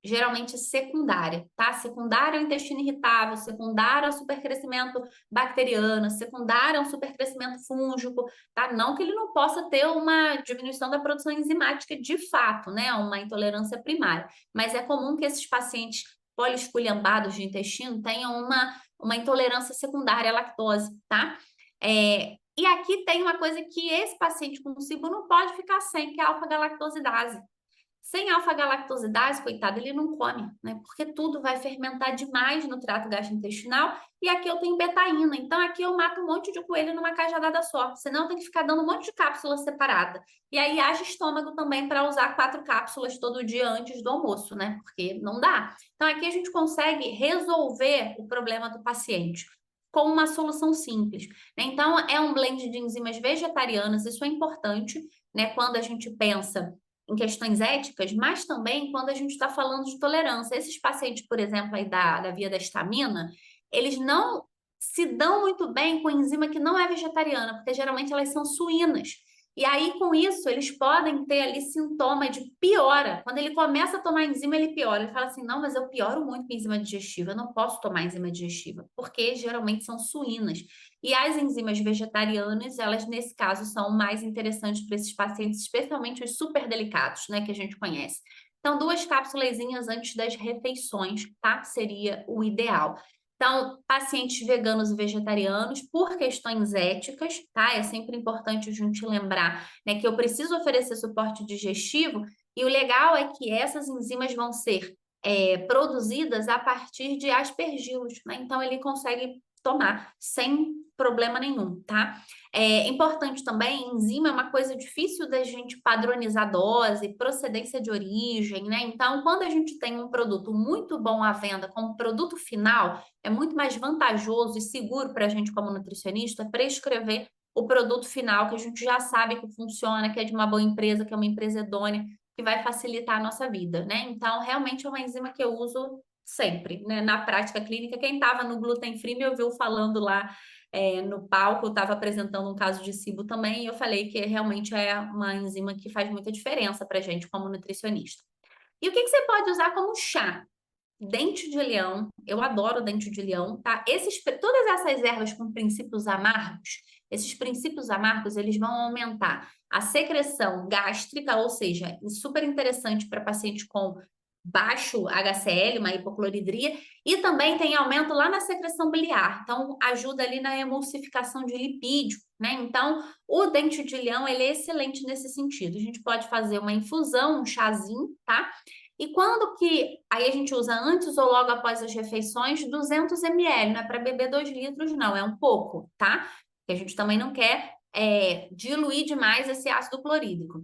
geralmente secundária, tá? Secundária ao intestino irritável, secundária ao supercrescimento bacteriano, secundária ao supercrescimento fúngico, tá? Não que ele não possa ter uma diminuição da produção enzimática de fato, né? Uma intolerância primária, mas é comum que esses pacientes poliesculhambados de intestino tenham uma intolerância secundária à lactose, tá? E aqui tem uma coisa que esse paciente com SIBO não pode ficar sem, que é a alfa-galactosidase. Sem alfa-galactosidase, coitado, ele não come, né? Porque tudo vai fermentar demais no trato gastrointestinal. E aqui eu tenho betaína. Então, aqui eu mato um monte de coelho numa cajadada só. Senão, tem que ficar dando um monte de cápsula separada. E aí, haja estômago também para usar 4 cápsulas todo dia antes do almoço, né? Porque não dá. Então, aqui a gente consegue resolver o problema do paciente com uma solução simples, né? Então, é um blend de enzimas vegetarianas. Isso é importante, né? Quando a gente pensa em questões éticas, mas também quando a gente está falando de tolerância. Esses pacientes, por exemplo, aí da via da histamina, eles não se dão muito bem com enzima que não é vegetariana, porque geralmente elas são suínas. E aí, com isso, eles podem ter ali sintoma de piora. Quando ele começa a tomar enzima, ele piora. Ele fala assim: não, mas eu pioro muito com enzima digestiva, eu não posso tomar enzima digestiva, porque geralmente são suínas. E as enzimas vegetarianas, elas nesse caso são mais interessantes para esses pacientes, especialmente os super delicados, né, que a gente conhece. Então, 2 cápsulazinhas antes das refeições, tá? Seria o ideal. Então, pacientes veganos e vegetarianos, por questões éticas, tá? É sempre importante a gente lembrar, né, que eu preciso oferecer suporte digestivo, e o legal é que essas enzimas vão ser produzidas a partir de aspergilos, né? Então, ele consegue tomar sem problema nenhum, tá? É importante também, enzima é uma coisa difícil da gente padronizar dose, procedência de origem, né? Então, quando a gente tem um produto muito bom à venda como produto final, é muito mais vantajoso e seguro para a gente como nutricionista prescrever o produto final que a gente já sabe que funciona, que é de uma boa empresa, que é uma empresa idônea, que vai facilitar a nossa vida, né? Então, realmente é uma enzima que eu uso sempre, né? Na prática clínica, quem estava no gluten free me ouviu falando lá no palco, eu estava apresentando um caso de SIBO também, e eu falei que realmente é uma enzima que faz muita diferença para a gente como nutricionista. E o que você pode usar como chá? Dente de leão, eu adoro dente de leão, tá? Todas essas ervas com princípios amargos, esses princípios amargos, eles vão aumentar a secreção gástrica, ou seja, super interessante para paciente com baixo HCl, uma hipocloridria, e também tem aumento lá na secreção biliar, então ajuda ali na emulsificação de lipídio, né? Então, o dente de leão, ele é excelente nesse sentido. A gente pode fazer uma infusão, um chazinho, tá? E quando que aí a gente usa antes ou logo após as refeições, 200 ml, não é para beber 2 litros, não, é um pouco, tá? Porque a gente também não quer diluir demais esse ácido clorídrico.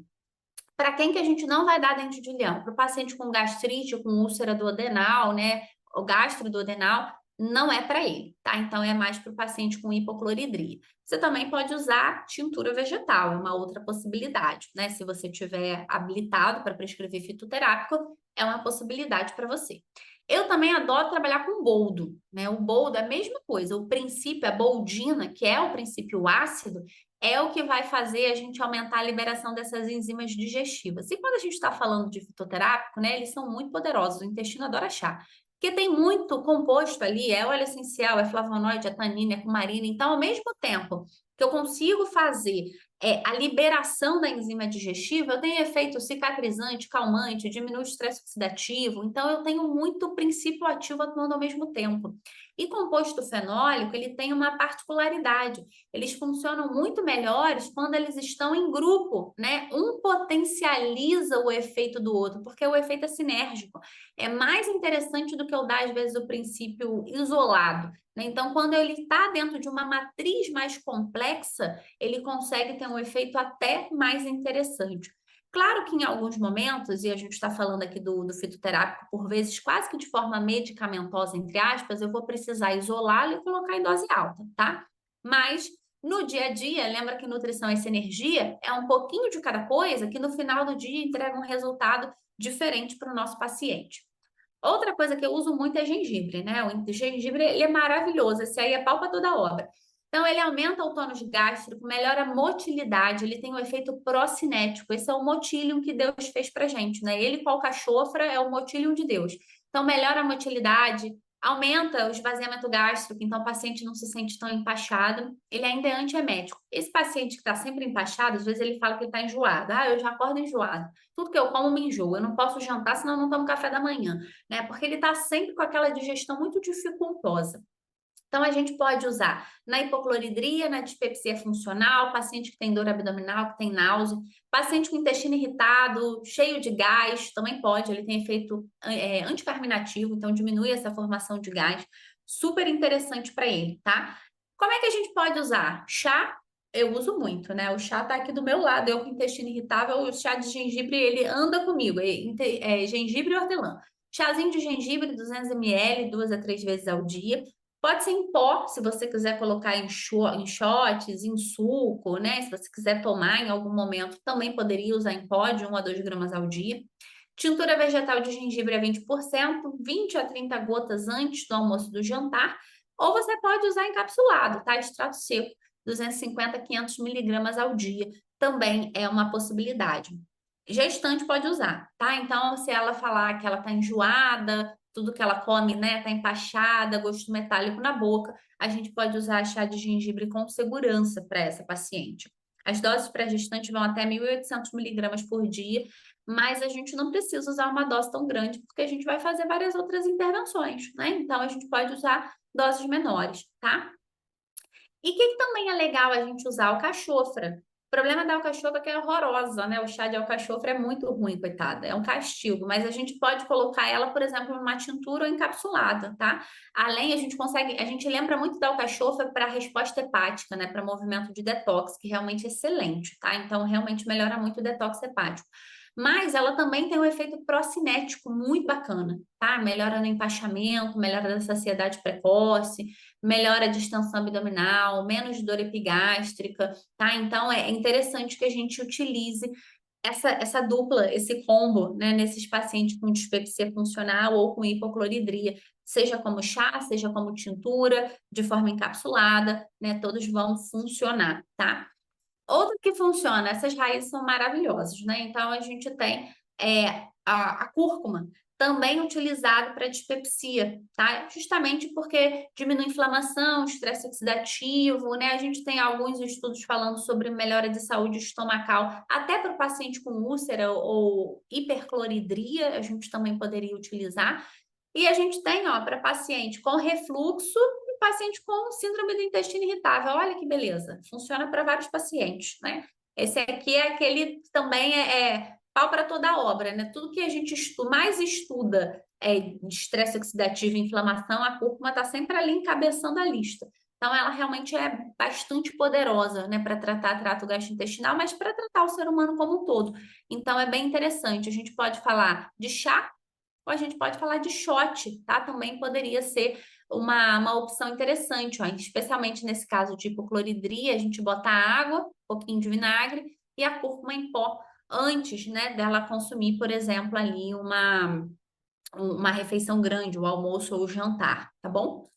Para quem que a gente não vai dar dente de leão? Para o paciente com gastrite, com úlcera duodenal, né? O gastroduodenal, não é para ele, tá? Então é mais para o paciente com hipocloridria. Você também pode usar tintura vegetal, é uma outra possibilidade, né? Se você tiver habilitado para prescrever fitoterápico, é uma possibilidade para você. Eu também adoro trabalhar com boldo, né? O boldo é a mesma coisa, o princípio, a boldina, que é o princípio ácido, é o que vai fazer a gente aumentar a liberação dessas enzimas digestivas. E quando a gente está falando de fitoterápico, né, eles são muito poderosos, o intestino adora chá. Porque tem muito composto ali, é óleo essencial, é flavonoide, é tanina, é cumarina. Então, ao mesmo tempo que eu consigo fazer a liberação da enzima digestiva, eu tenho efeito cicatrizante, calmante, diminui o estresse oxidativo. Então, eu tenho muito princípio ativo atuando ao mesmo tempo. E composto fenólico, ele tem uma particularidade. Eles funcionam muito melhores quando eles estão em grupo, né? Um potencializa o efeito do outro, porque o efeito é sinérgico. É mais interessante do que eu dar, às vezes, o princípio isolado, né? Então, quando ele está dentro de uma matriz mais complexa, ele consegue ter um efeito até mais interessante. Claro que em alguns momentos, e a gente está falando aqui do fitoterápico, por vezes quase que de forma medicamentosa, entre aspas, eu vou precisar isolá-lo e colocar em dose alta, tá? Mas no dia a dia, lembra que nutrição é essa energia, é um pouquinho de cada coisa que no final do dia entrega um resultado diferente para o nosso paciente. Outra coisa que eu uso muito é gengibre, né? O gengibre, ele é maravilhoso, esse aí é pau para toda obra. Então, ele aumenta o tônus gástrico, melhora a motilidade, ele tem um efeito procinético. Esse é o motílium que Deus fez pra gente, né? Ele, qual cachofra, é o motílium de Deus. Então, melhora a motilidade, aumenta o esvaziamento gástrico, então o paciente não se sente tão empachado. Ele ainda é antiemético. Esse paciente que está sempre empachado, às vezes ele fala que ele está enjoado. Ah, eu já acordo enjoado. Tudo que eu como me enjoo. Eu não posso jantar, senão eu não tomo café da manhã, né? Porque ele está sempre com aquela digestão muito dificultosa. Então, a gente pode usar na hipocloridria, na dispepsia funcional, paciente que tem dor abdominal, que tem náusea, paciente com intestino irritado, cheio de gás, também pode, ele tem efeito anticarminativo, então diminui essa formação de gás, super interessante para ele, tá? Como é que a gente pode usar? Chá, eu uso muito, né? O chá tá aqui do meu lado, eu com intestino irritável, o chá de gengibre, ele anda comigo, gengibre e hortelã. Chazinho de gengibre, 200 ml, 2 a 3 vezes ao dia. Pode ser em pó, se você quiser colocar em shots, em suco, né? Se você quiser tomar em algum momento, também poderia usar em pó de 1 a 2 gramas ao dia. Tintura vegetal de gengibre a 20%, 20 a 30 gotas antes do almoço e do jantar. Ou você pode usar encapsulado, tá? Extrato seco, 250 a 500 miligramas ao dia. Também é uma possibilidade. Gestante pode usar, tá? Então, se ela falar que ela tá enjoada, tudo que ela come, né, tá empachada, gosto metálico na boca, a gente pode usar chá de gengibre com segurança para essa paciente. As doses para gestante vão até 1.800 miligramas por dia, mas a gente não precisa usar uma dose tão grande, porque a gente vai fazer várias outras intervenções, né? Então, a gente pode usar doses menores, tá? E o que também é legal a gente usar? Alcachofra. O problema da alcachofra é que é horrorosa, né? O chá de alcachofra é muito ruim, coitada. É um castigo, mas a gente pode colocar ela, por exemplo, numa tintura ou encapsulada, tá? Além, a gente lembra muito da alcachofra para resposta hepática, né? Para movimento de detox, que realmente é excelente, tá? Então, realmente melhora muito o detox hepático. Mas ela também tem um efeito procinético muito bacana, tá? Melhora no empachamento, melhora da saciedade precoce, melhora a distensão abdominal, menos dor epigástrica, tá? Então é interessante que a gente utilize essa dupla, esse combo, né, nesses pacientes com dispepsia funcional ou com hipocloridria, seja como chá, seja como tintura, de forma encapsulada, né? Todos vão funcionar, tá? Outro que funciona, essas raízes são maravilhosas, né? Então a gente tem a cúrcuma, também utilizado para dispepsia, tá? Justamente porque diminui inflamação, estresse oxidativo, né? A gente tem alguns estudos falando sobre melhora de saúde estomacal, até para o paciente com úlcera ou hipercloridria, a gente também poderia utilizar. E a gente tem, ó, para paciente com refluxo e paciente com síndrome do intestino irritável. Olha que beleza, funciona para vários pacientes, né? Esse aqui é aquele que também é pau para toda a obra, né? Tudo que a gente mais estuda de estresse oxidativo e inflamação, a cúrcuma está sempre ali encabeçando a lista. Então, ela realmente é bastante poderosa, né, para tratar trato gastrointestinal, mas para tratar o ser humano como um todo. Então, é bem interessante. A gente pode falar de chá, ou a gente pode falar de shot, tá? Também poderia ser uma opção interessante, ó. Especialmente nesse caso de hipocloridria, a gente bota água, um pouquinho de vinagre e a cúrcuma em pó antes, né, dela consumir, por exemplo, ali uma refeição grande, o almoço ou o jantar, tá bom?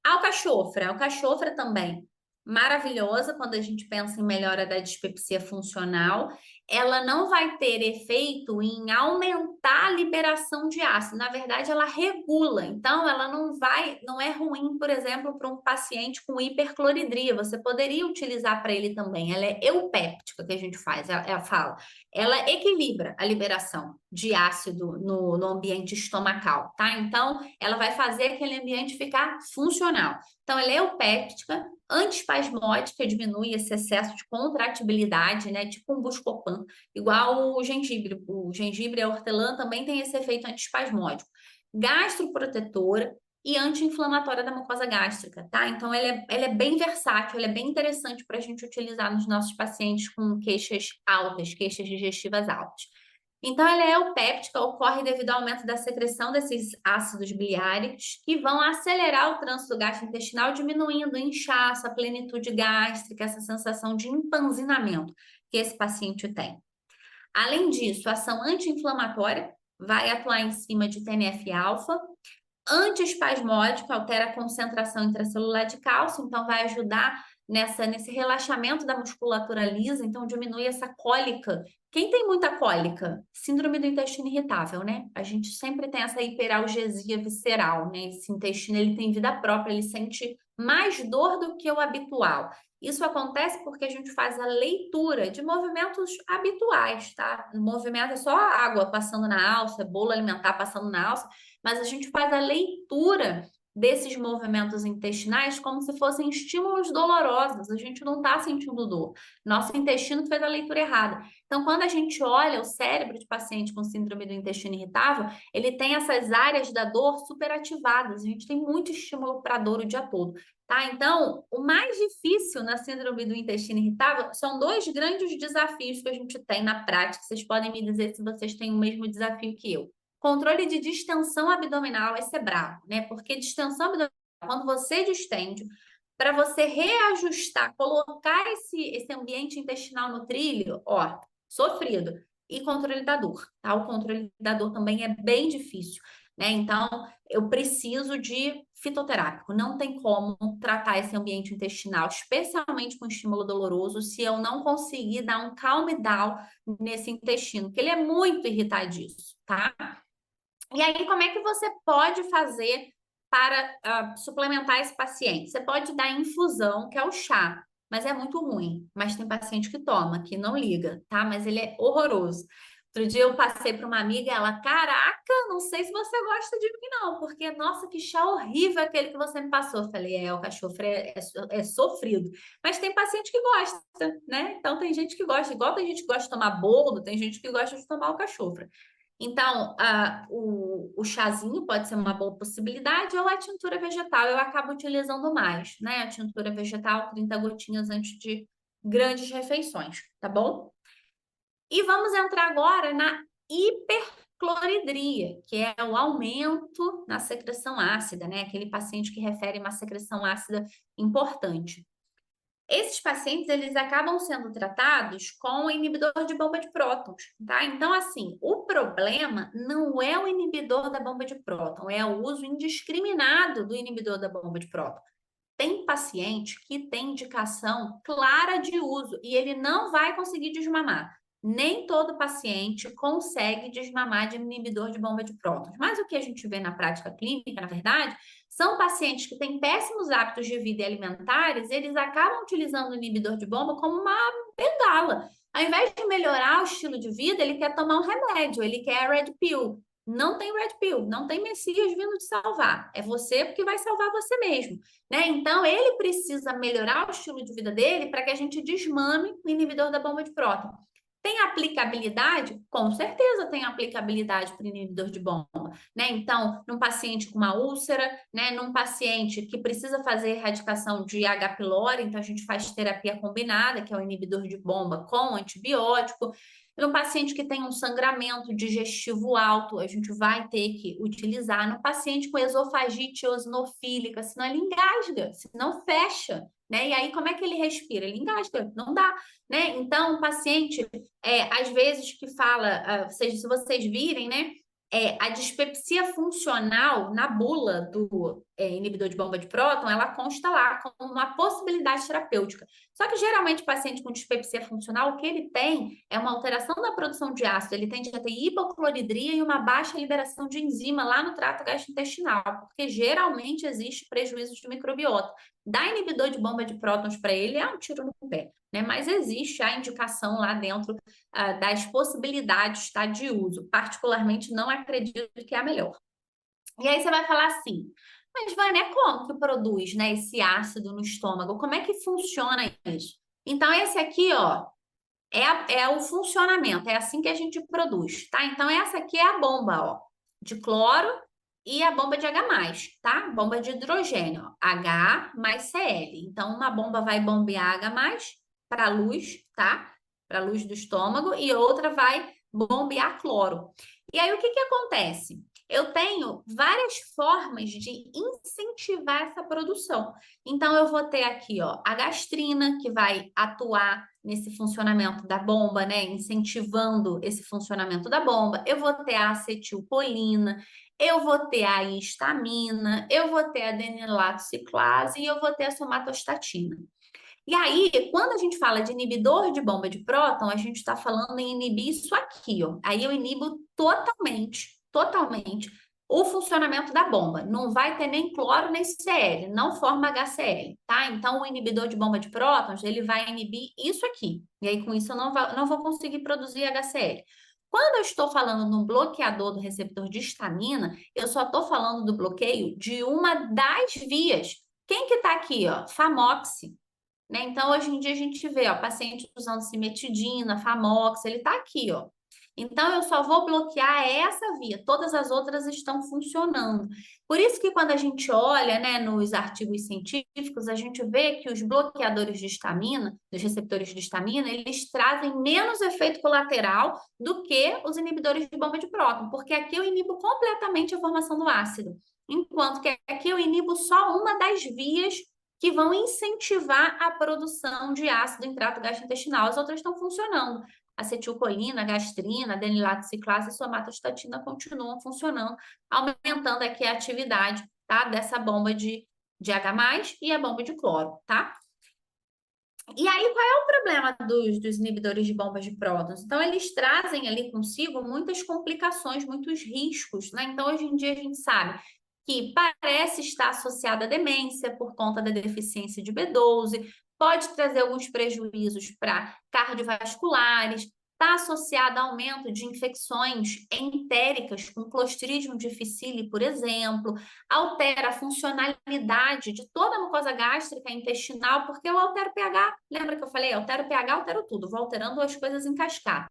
Alcachofra também maravilhosa quando a gente pensa em melhora da dispepsia funcional. Ela não vai ter efeito em aumentar a liberação de ácido. Na verdade, ela regula. Então, ela não é ruim, por exemplo, para um paciente com hipercloridria. Você poderia utilizar para ele também. Ela é eupéptica que a gente faz, ela fala. Ela equilibra a liberação de ácido no ambiente estomacal, tá? Então, ela vai fazer aquele ambiente ficar funcional. Então, ela é eupéptica, antiespasmódica, diminui esse excesso de contratibilidade, né? Tipo um Buscopan, igual o gengibre. O gengibre e a hortelã também tem esse efeito antiespasmódico. Gastroprotetora, e anti-inflamatória da mucosa gástrica, tá? Então, ela é bem versátil, ela é bem interessante para a gente utilizar nos nossos pacientes com queixas altas, queixas digestivas altas. Então, ela é eupéptica, ocorre devido ao aumento da secreção desses ácidos biliares que vão acelerar o trânsito gastrointestinal, diminuindo o inchaço, a plenitude gástrica, essa sensação de empanzinamento que esse paciente tem. Além disso, a ação anti-inflamatória vai atuar em cima de TNF-alfa, antiespasmódico, altera a concentração intracelular de cálcio, então vai ajudar nesse relaxamento da musculatura lisa, então diminui essa cólica. Quem tem muita cólica? Síndrome do intestino irritável, né? A gente sempre tem essa hiperalgesia visceral, né? Esse intestino, ele tem vida própria, ele sente mais dor do que o habitual. Isso acontece porque a gente faz a leitura de movimentos habituais, tá? O movimento é só a água passando na alça, bolo alimentar passando na alça, mas a gente faz a leitura desses movimentos intestinais como se fossem estímulos dolorosos. A gente não está sentindo dor. Nosso intestino fez a leitura errada. Então, quando a gente olha o cérebro de paciente com síndrome do intestino irritável, ele tem essas áreas da dor superativadas. A gente tem muito estímulo para dor o dia todo. Tá? Então, o mais difícil na síndrome do intestino irritável são dois grandes desafios que a gente tem na prática. Vocês podem me dizer se vocês têm o mesmo desafio que eu. Controle de distensão abdominal, esse é brabo, né? Porque distensão abdominal, quando você distende, para você reajustar, colocar esse ambiente intestinal no trilho, ó, sofrido. E controle da dor, tá? O controle da dor também é bem difícil, né? Então, eu preciso de fitoterápico. Não tem como tratar esse ambiente intestinal, especialmente com estímulo doloroso, se eu não conseguir dar um calm down nesse intestino, porque ele é muito irritadiço, tá? E aí, como é que você pode fazer para suplementar esse paciente? Você pode dar infusão, que é o chá, mas é muito ruim. Mas tem paciente que toma, que não liga, tá? Mas ele é horroroso. Outro dia eu passei para uma amiga, ela, caraca, não sei se você gosta de mim, não, porque, nossa, que chá horrível aquele que você me passou. Eu falei, o cachofre é sofrido. Mas tem paciente que gosta, né? Então tem gente que gosta, igual tem gente que gosta de tomar boldo, tem gente que gosta de tomar o cachofre. Então, o chazinho pode ser uma boa possibilidade, ou a tintura vegetal, eu acabo utilizando mais, né? A tintura vegetal, 30 gotinhas antes de grandes refeições, tá bom? E vamos entrar agora na hipercloridria, que é o aumento na secreção ácida, né? Aquele paciente que refere uma secreção ácida importante. Esses pacientes, eles acabam sendo tratados com inibidor de bomba de prótons, tá? Então, assim, o problema não é o inibidor da bomba de próton, é o uso indiscriminado do inibidor da bomba de próton. Tem paciente que tem indicação clara de uso e ele não vai conseguir desmamar. Nem todo paciente consegue desmamar de inibidor de bomba de prótons. Mas o que a gente vê na prática clínica, na verdade, são pacientes que têm péssimos hábitos de vida e alimentares, eles acabam utilizando o inibidor de bomba como uma bengala. Ao invés de melhorar o estilo de vida, ele quer tomar um remédio, ele quer a red pill. Não tem red pill, não tem Messias vindo te salvar. É você porque vai salvar você mesmo, né? Então, ele precisa melhorar o estilo de vida dele para que a gente desmame o inibidor da bomba de próton. Tem aplicabilidade? Com certeza tem aplicabilidade para o inibidor de bomba, né? Então, num paciente com uma úlcera, né? Num paciente que precisa fazer erradicação de H. pylori, então a gente faz terapia combinada, que é o inibidor de bomba com antibiótico. No paciente que tem um sangramento digestivo alto, a gente vai ter que utilizar. No paciente com esofagite eosinofílica, senão ele engasga, senão fecha, né? E aí, como é que ele respira? Ele engasga, não dá, né? Então, o paciente, às vezes, que fala, se vocês virem, né? A dispepsia funcional na bula do inibidor de bomba de próton, ela consta lá como uma possibilidade terapêutica. Só que geralmente o paciente com dispepsia funcional, o que ele tem é uma alteração da produção de ácido, ele tende a ter hipocloridria e uma baixa liberação de enzima lá no trato gastrointestinal, porque geralmente existe prejuízo de microbiota. Dar inibidor de bomba de prótons para ele é um tiro no pé, né? Mas existe a indicação lá dentro das possibilidades, tá, de uso. Particularmente, não acredito que é a melhor. E aí você vai falar assim, mas Vânia, como que produz, né, esse ácido no estômago? Como é que funciona isso? Então, esse aqui, ó, é o funcionamento, é assim que a gente produz, tá? Então, essa aqui é a bomba, ó, de cloro e a bomba de H+, tá? Bomba de hidrogênio, ó, H mais Cl. Então, uma bomba vai bombear H+ para a luz, tá? Para a luz do estômago, e outra vai bombear cloro. E aí, o que que acontece? Eu tenho várias formas de incentivar essa produção. Então, eu vou ter aqui, ó, a gastrina, que vai atuar nesse funcionamento da bomba, né? Incentivando esse funcionamento da bomba. Eu vou ter a acetilcolina, eu vou ter a histamina, eu vou ter a adenilato ciclase e eu vou ter a somatostatina. E aí, quando a gente fala de inibidor de bomba de próton, a gente está falando em inibir isso aqui, ó. Aí eu inibo totalmente o funcionamento da bomba. Não vai ter nem cloro nem Cl, não forma HCl, tá? Então, o inibidor de bomba de prótons, ele vai inibir isso aqui. E aí, com isso, eu não vou conseguir produzir HCl. Quando eu estou falando no bloqueador do receptor de histamina, eu só estou falando do bloqueio de uma das vias. Quem que está aqui, ó? Famoxi, né? Então, hoje em dia, a gente vê, ó, paciente usando cimetidina, Famox, ele tá aqui, ó. Então, eu só vou bloquear essa via, todas as outras estão funcionando. Por isso que quando a gente olha, né, nos artigos científicos, a gente vê que os bloqueadores de histamina, dos receptores de histamina, eles trazem menos efeito colateral do que os inibidores de bomba de próton, porque aqui eu inibo completamente a formação do ácido, enquanto que aqui eu inibo só uma das vias que vão incentivar a produção de ácido em trato gastrointestinal. As outras estão funcionando. Acetilcolina, gastrina, adenilato ciclase e somatostatina continuam funcionando, aumentando aqui a atividade, tá? Dessa bomba de H+ e a bomba de cloro, tá? E aí, qual é o problema dos inibidores de bombas de prótons? Então, eles trazem ali consigo muitas complicações, muitos riscos, né? Então, hoje em dia, a gente sabe que parece estar associada à demência por conta da deficiência de B12, pode trazer alguns prejuízos para cardiovasculares, está associada a aumento de infecções entéricas com Clostridium difficile, por exemplo, altera a funcionalidade de toda a mucosa gástrica e intestinal, porque eu altero o pH. Lembra que eu falei? Altero o pH, altero tudo, vou alterando as coisas em cascata.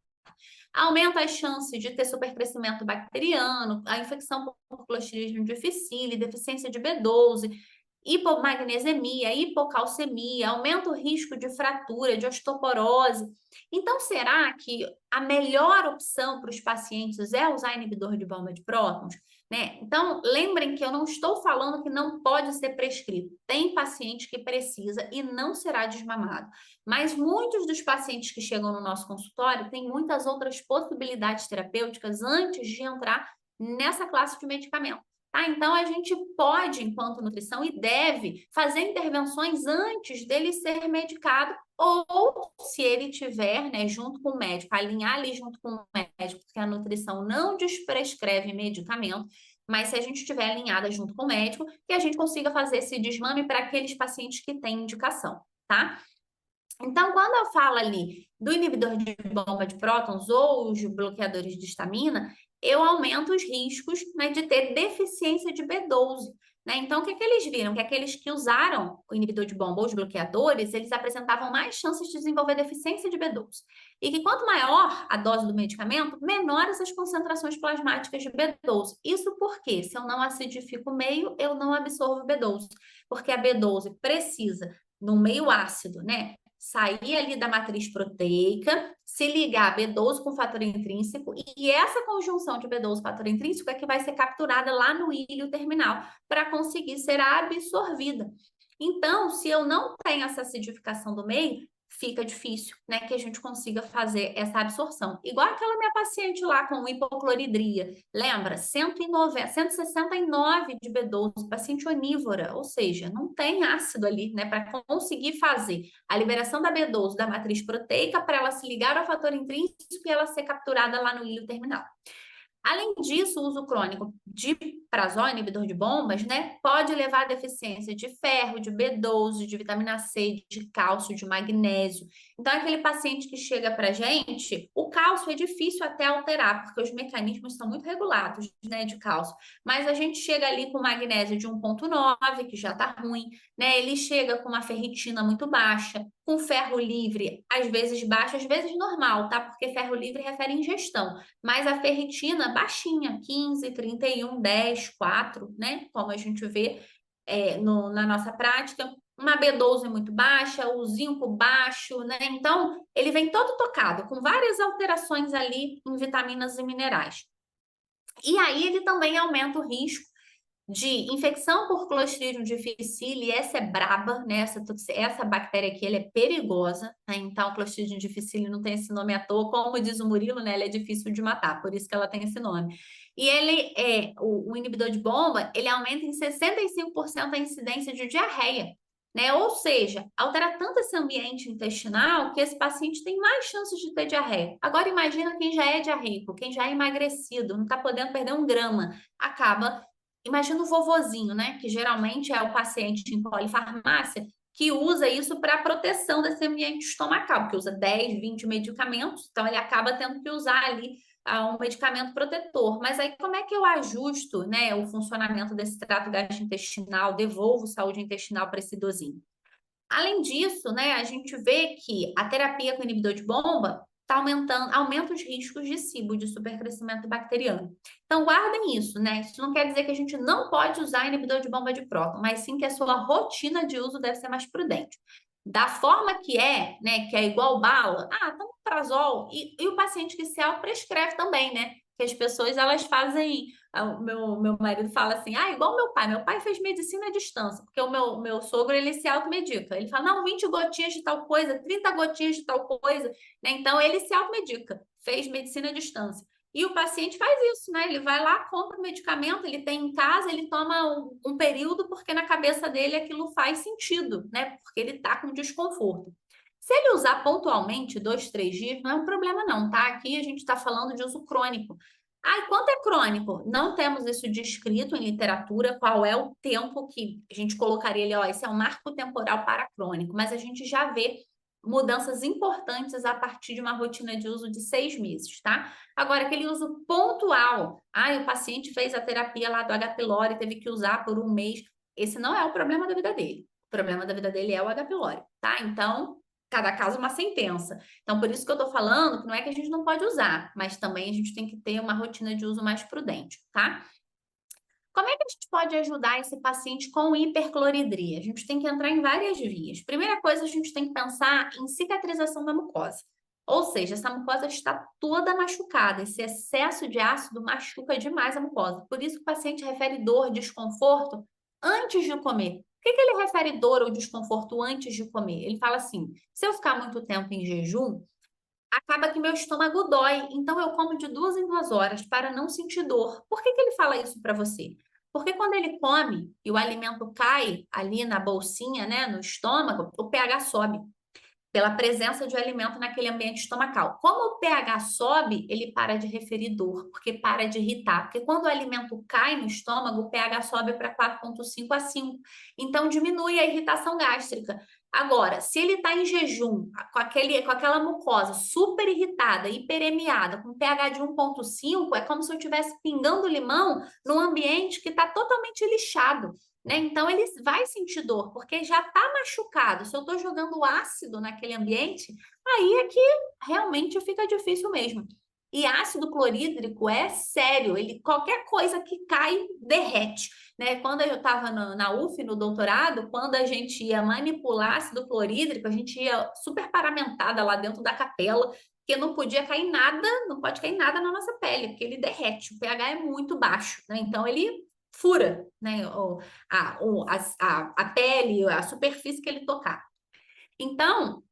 Aumenta as chances de ter supercrescimento bacteriano, a infecção por Clostridium difficile, deficiência de B12, hipomagnesemia, hipocalcemia, aumenta o risco de fratura, de osteoporose. Então, será que a melhor opção para os pacientes é usar inibidor de bomba de prótons? Né? Então, lembrem que eu não estou falando que não pode ser prescrito. Tem paciente que precisa e não será desmamado. Mas muitos dos pacientes que chegam no nosso consultório têm muitas outras possibilidades terapêuticas antes de entrar nessa classe de medicamento. Tá? Então, a gente pode, enquanto nutrição, e deve fazer intervenções antes dele ser medicado, ou se ele tiver, né, junto com o médico, alinhar ali junto com o médico, porque a nutrição não desprescreve medicamento, mas se a gente estiver alinhada junto com o médico, que a gente consiga fazer esse desmame para aqueles pacientes que têm indicação, tá? Então, quando eu falo ali do inibidor de bomba de prótons ou os bloqueadores de histamina, eu aumento os riscos, né, de ter deficiência de B12. Né? Então, o que é que eles viram? Que aqueles que usaram o inibidor de bomba ou os bloqueadores, eles apresentavam mais chances de desenvolver deficiência de B12. E que quanto maior a dose do medicamento, menores as concentrações plasmáticas de B12. Isso porque, se eu não acidifico o meio, eu não absorvo B12. Porque a B12 precisa, num meio ácido, né, sair ali da matriz proteica, se ligar B12 com fator intrínseco, e essa conjunção de B12 e fator intrínseco é que vai ser capturada lá no íleo terminal para conseguir ser absorvida. Então, se eu não tenho essa acidificação do meio, fica difícil, né, que a gente consiga fazer essa absorção. Igual aquela minha paciente lá com hipocloridria, lembra? 190, 169 de B12, paciente onívora, ou seja, não tem ácido ali, né, para conseguir fazer a liberação da B12 da matriz proteica para ela se ligar ao fator intrínseco e ela ser capturada lá no íleo terminal. Além disso, o uso crônico de prazol, inibidor de bombas, né, pode levar a deficiência de ferro, de B12, de vitamina C, de cálcio, de magnésio. Então, aquele paciente que chega para a gente, o cálcio é difícil até alterar, porque os mecanismos são muito regulados, né, de cálcio. Mas a gente chega ali com magnésio de 1,9, que já está ruim, né? Ele chega com uma ferritina muito baixa, com ferro livre, às vezes baixo, às vezes normal, tá? Porque ferro livre refere ingestão. Mas a ferritina baixinha, 15, 31, 10, 4, né? Como a gente vê na nossa prática. Uma B12 muito baixa, o zinco baixo, né? Então, ele vem todo tocado, com várias alterações ali em vitaminas e minerais. E aí, ele também aumenta o risco de infecção por Clostridium difficile, essa é braba, né? Essa bactéria aqui, ela é perigosa, né? Então, Clostridium difficile não tem esse nome à toa, como diz o Murilo, né? Ela é difícil de matar, por isso que ela tem esse nome. E ele o inibidor de bomba, ele aumenta em 65% a incidência de diarreia, né? Ou seja, altera tanto esse ambiente intestinal que esse paciente tem mais chances de ter diarreia. Agora imagina quem já é diarreico, quem já é emagrecido, não está podendo perder um grama, acaba. Imagina o vovozinho, né? Que geralmente é o paciente em polifarmácia que usa isso para proteção desse ambiente estomacal, que usa 10, 20 medicamentos, então ele acaba tendo que usar ali um medicamento protetor. Mas aí como é que eu ajusto, né, o funcionamento desse trato gastrointestinal, devolvo saúde intestinal para esse idosinho? Além disso, né, a gente vê que a terapia com inibidor de bomba está aumentando, aumenta os riscos de SIBO, de supercrescimento bacteriano. Então, guardem isso, né? Isso não quer dizer que a gente não pode usar inibidor de bomba de próton, mas sim que a sua rotina de uso deve ser mais prudente. Da forma que é, né, que é igual bala, toma um prazol, e o paciente que se autoprescreve também, né? Que as pessoas, elas fazem, o meu marido fala assim, igual meu pai fez medicina à distância, porque o meu sogro, ele se automedica, ele fala, não, 20 gotinhas de tal coisa, 30 gotinhas de tal coisa, né? Então, ele se automedica, fez medicina à distância. E o paciente faz isso, né? Ele vai lá, compra o medicamento, ele tem em casa, ele toma um período, porque na cabeça dele aquilo faz sentido, né? Porque ele tá com desconforto. Se ele usar pontualmente 2, 3 dias, não é um problema não, tá? Aqui a gente está falando de uso crônico. E quanto é crônico? Não temos isso descrito em literatura, qual é o tempo que a gente colocaria ali, esse é um marco temporal para crônico, mas a gente já vê mudanças importantes a partir de uma rotina de uso de 6 meses, tá? Agora, aquele uso pontual, o paciente fez a terapia lá do H. pylori, teve que usar por um mês, esse não é o problema da vida dele. O problema da vida dele é o H. pylori, tá? Então, cada caso uma sentença. Então, por isso que eu tô falando que não é que a gente não pode usar, mas também a gente tem que ter uma rotina de uso mais prudente, tá? Como é que a gente pode ajudar esse paciente com hipercloridria? A gente tem que entrar em várias vias. Primeira coisa, a gente tem que pensar em cicatrização da mucosa. Ou seja, essa mucosa está toda machucada. Esse excesso de ácido machuca demais a mucosa. Por isso que o paciente refere dor, desconforto antes de comer. Por que ele refere dor ou desconforto antes de comer? Ele fala assim: se eu ficar muito tempo em jejum, acaba que meu estômago dói, então eu como de 2 em 2 horas para não sentir dor. Por que ele fala isso para você? Porque quando ele come e o alimento cai ali na bolsinha, né, no estômago, o pH sobe pela presença de alimento naquele ambiente estomacal. Como o pH sobe, ele para de referir dor, porque para de irritar. Porque quando o alimento cai no estômago, o pH sobe para 4,5 a 5. Então, diminui a irritação gástrica. Agora, se ele está em jejum, com aquela mucosa super irritada, hiperemiada, com pH de 1,5, é como se eu estivesse pingando limão num ambiente que está totalmente lixado. Né? Então, ele vai sentir dor, porque já está machucado. Se eu estou jogando ácido naquele ambiente, aí é que realmente fica difícil mesmo. E ácido clorídrico é sério, qualquer coisa que cai, derrete. Né? Quando eu estava na UF, no doutorado, quando a gente ia manipular ácido clorídrico, a gente ia super paramentada lá dentro da capela, porque não podia cair nada, não pode cair nada na nossa pele, porque ele derrete, o pH é muito baixo. Né? Então, ele fura, né, a pele, a superfície que ele tocar. Então,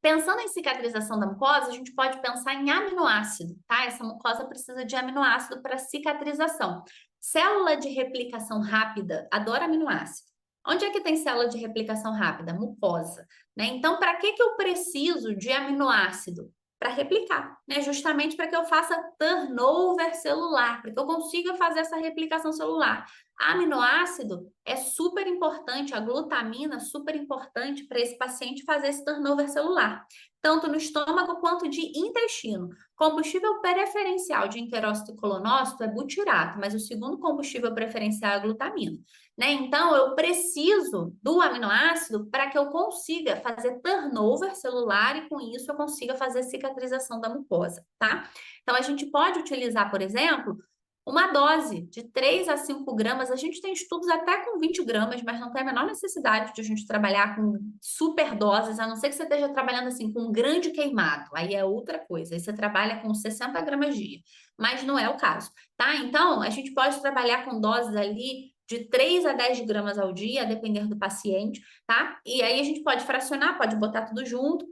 pensando em cicatrização da mucosa, a gente pode pensar em aminoácido, tá? Essa mucosa precisa de aminoácido para cicatrização. Célula de replicação rápida adora aminoácido. Onde é que tem célula de replicação rápida? Mucosa, né? Então, para que eu preciso de aminoácido? Para replicar, né? Justamente para que eu faça turnover celular, para que eu consiga fazer essa replicação celular. Aminoácido é super importante, a glutamina super importante para esse paciente fazer esse turnover celular, tanto no estômago quanto de intestino. Combustível preferencial de enterócito e colonócito é butirato, mas o segundo combustível preferencial é a glutamina, né? Então, eu preciso do aminoácido para que eu consiga fazer turnover celular e, com isso, eu consiga fazer cicatrização da mucosa, tá? Então, a gente pode utilizar, por exemplo, uma dose de 3 a 5 gramas. A gente tem estudos até com 20 gramas, mas não tem a menor necessidade de a gente trabalhar com super doses, a não ser que você esteja trabalhando assim com um grande queimado. Aí é outra coisa. Aí você trabalha com 60 gramas dia, mas não é o caso, tá? Então, a gente pode trabalhar com doses ali de 3 a 10 gramas ao dia, a depender do paciente, tá? E aí a gente pode fracionar, pode botar tudo junto.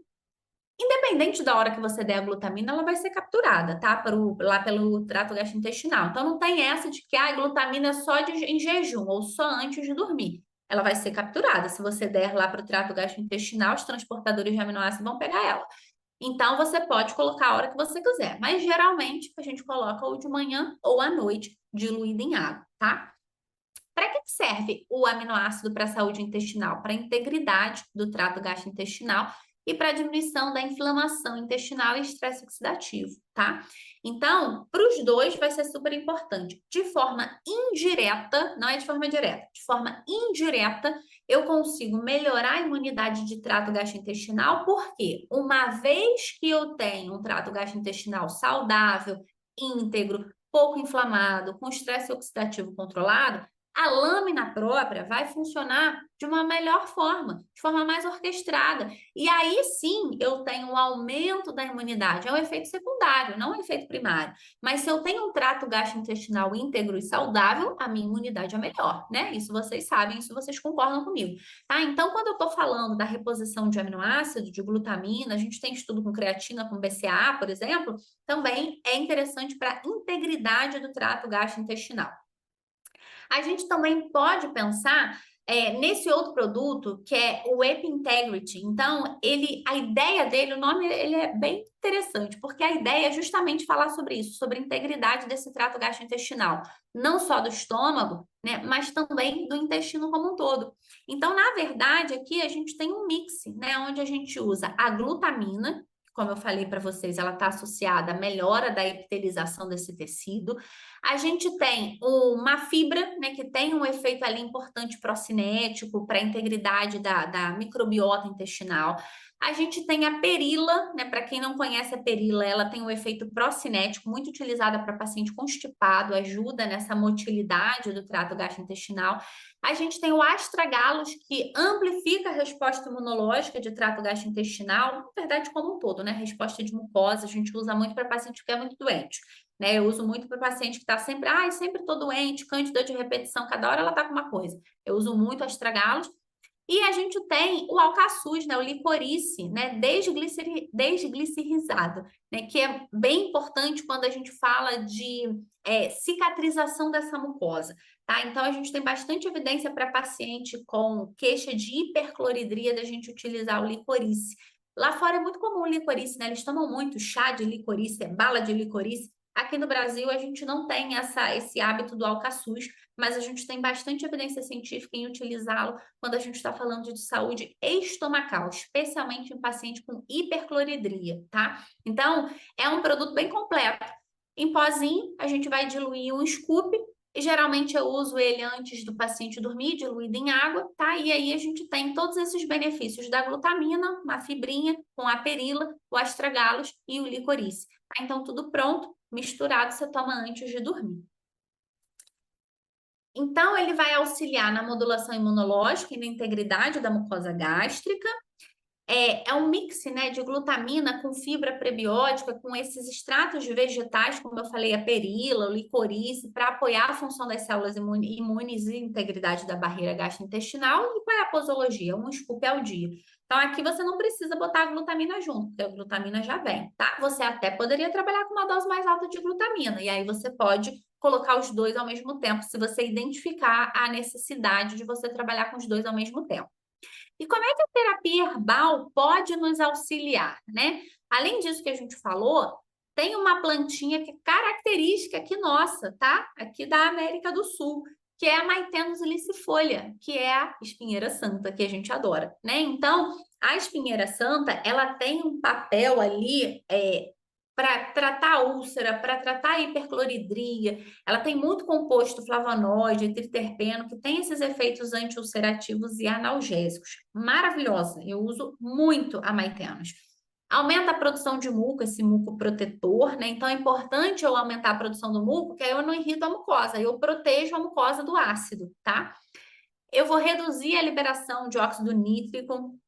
Independente da hora que você der a glutamina, ela vai ser capturada, tá? Lá pelo trato gastrointestinal. Então, não tem essa de que a glutamina é só em jejum ou só antes de dormir. Ela vai ser capturada. Se você der lá para o trato gastrointestinal, os transportadores de aminoácidos vão pegar ela. Então, você pode colocar a hora que você quiser. Mas, geralmente, a gente coloca ou de manhã ou à noite, diluído em água, tá? Para que serve o aminoácido para a saúde intestinal? Para a integridade do trato gastrointestinal e para a diminuição da inflamação intestinal e estresse oxidativo, tá? Então, para os dois vai ser super importante. De forma indireta, não é de forma direta, de forma indireta, eu consigo melhorar a imunidade de trato gastrointestinal, porque uma vez que eu tenho um trato gastrointestinal saudável, íntegro, pouco inflamado, com estresse oxidativo controlado, a lâmina própria vai funcionar de uma melhor forma, de forma mais orquestrada. E aí sim eu tenho um aumento da imunidade. É um efeito secundário, não um efeito primário. Mas se eu tenho um trato gastrointestinal íntegro e saudável, a minha imunidade é melhor, né? Isso vocês sabem, isso vocês concordam comigo. Tá? Então, quando eu estou falando da reposição de aminoácido, de glutamina, a gente tem estudo com creatina, com BCAA, por exemplo, também é interessante para a integridade do trato gastrointestinal. A gente também pode pensar nesse outro produto que é o Epi Integrity. Então, a ideia dele, o nome ele é bem interessante, porque a ideia é justamente falar sobre isso, sobre a integridade desse trato gastrointestinal, não só do estômago, né, mas também do intestino como um todo. Então, na verdade, aqui a gente tem um mix, né, onde a gente usa a glutamina, como eu falei para vocês, ela está associada à melhora da epitelização desse tecido. A gente tem uma fibra, né, que tem um efeito ali importante procinético para a integridade da microbiota intestinal. A gente tem a perila, né? Para quem não conhece a perila, ela tem um efeito procinético, muito utilizada para paciente constipado, ajuda nessa motilidade do trato gastrointestinal. A gente tem o astragalus, que amplifica a resposta imunológica de trato gastrointestinal, na verdade, como um todo, né? Resposta de mucosa, a gente usa muito para paciente que é muito doente, né? Eu uso muito para paciente que está sempre, sempre tô doente, cândida de repetição, cada hora ela tá com uma coisa. Eu uso muito astragalus. E a gente tem o alcaçuz, né, o licorice, né, desglicirrizado, né, que é bem importante quando a gente fala de cicatrização dessa mucosa, tá? Então, a gente tem bastante evidência para paciente com queixa de hipercloridria da gente utilizar o licorice. Lá fora é muito comum o licorice, né? Eles tomam muito chá de licorice, bala de licorice. Aqui no Brasil, a gente não tem esse hábito do alcaçuz, mas a gente tem bastante evidência científica em utilizá-lo quando a gente está falando de saúde estomacal, especialmente em paciente com hipercloridria, tá? Então, é um produto bem completo. Em pozinho, a gente vai diluir um scoop, e geralmente eu uso ele antes do paciente dormir, diluído em água, tá? E aí a gente tem todos esses benefícios da glutamina, uma fibrinha com a perila, o astragalus e o licorice. Tá? Então, tudo pronto, misturado, você toma antes de dormir. Então, ele vai auxiliar na modulação imunológica e na integridade da mucosa gástrica. É um mix, né, de glutamina com fibra prebiótica, com esses extratos de vegetais, como eu falei, a perila, o licorice, para apoiar a função das células imunes e integridade da barreira gastrointestinal. E qual é a posologia? Um scoop ao dia. Então, aqui você não precisa botar a glutamina junto, porque a glutamina já vem, tá? Você até poderia trabalhar com uma dose mais alta de glutamina, e aí você pode colocar os dois ao mesmo tempo, se você identificar a necessidade de você trabalhar com os dois ao mesmo tempo. E como é que a terapia herbal pode nos auxiliar, né? Além disso que a gente falou, tem uma plantinha que é característica aqui nossa, tá? Aqui da América do Sul, que é a Maitênus ilicifolia, que é a espinheira santa, que a gente adora, né? Então, a espinheira santa, ela tem um papel ali para tratar a úlcera, para tratar a hipercloridria. Ela tem muito composto flavonoide, triterpeno, que tem esses efeitos anti-ulcerativos e analgésicos. Maravilhosa. Eu uso muito a Maitênus. Aumenta a produção de muco, esse muco protetor, né? Então é importante eu aumentar a produção do muco, que aí eu não irrito a mucosa, eu protejo a mucosa do ácido, tá? Eu vou reduzir a liberação de óxido nítrico,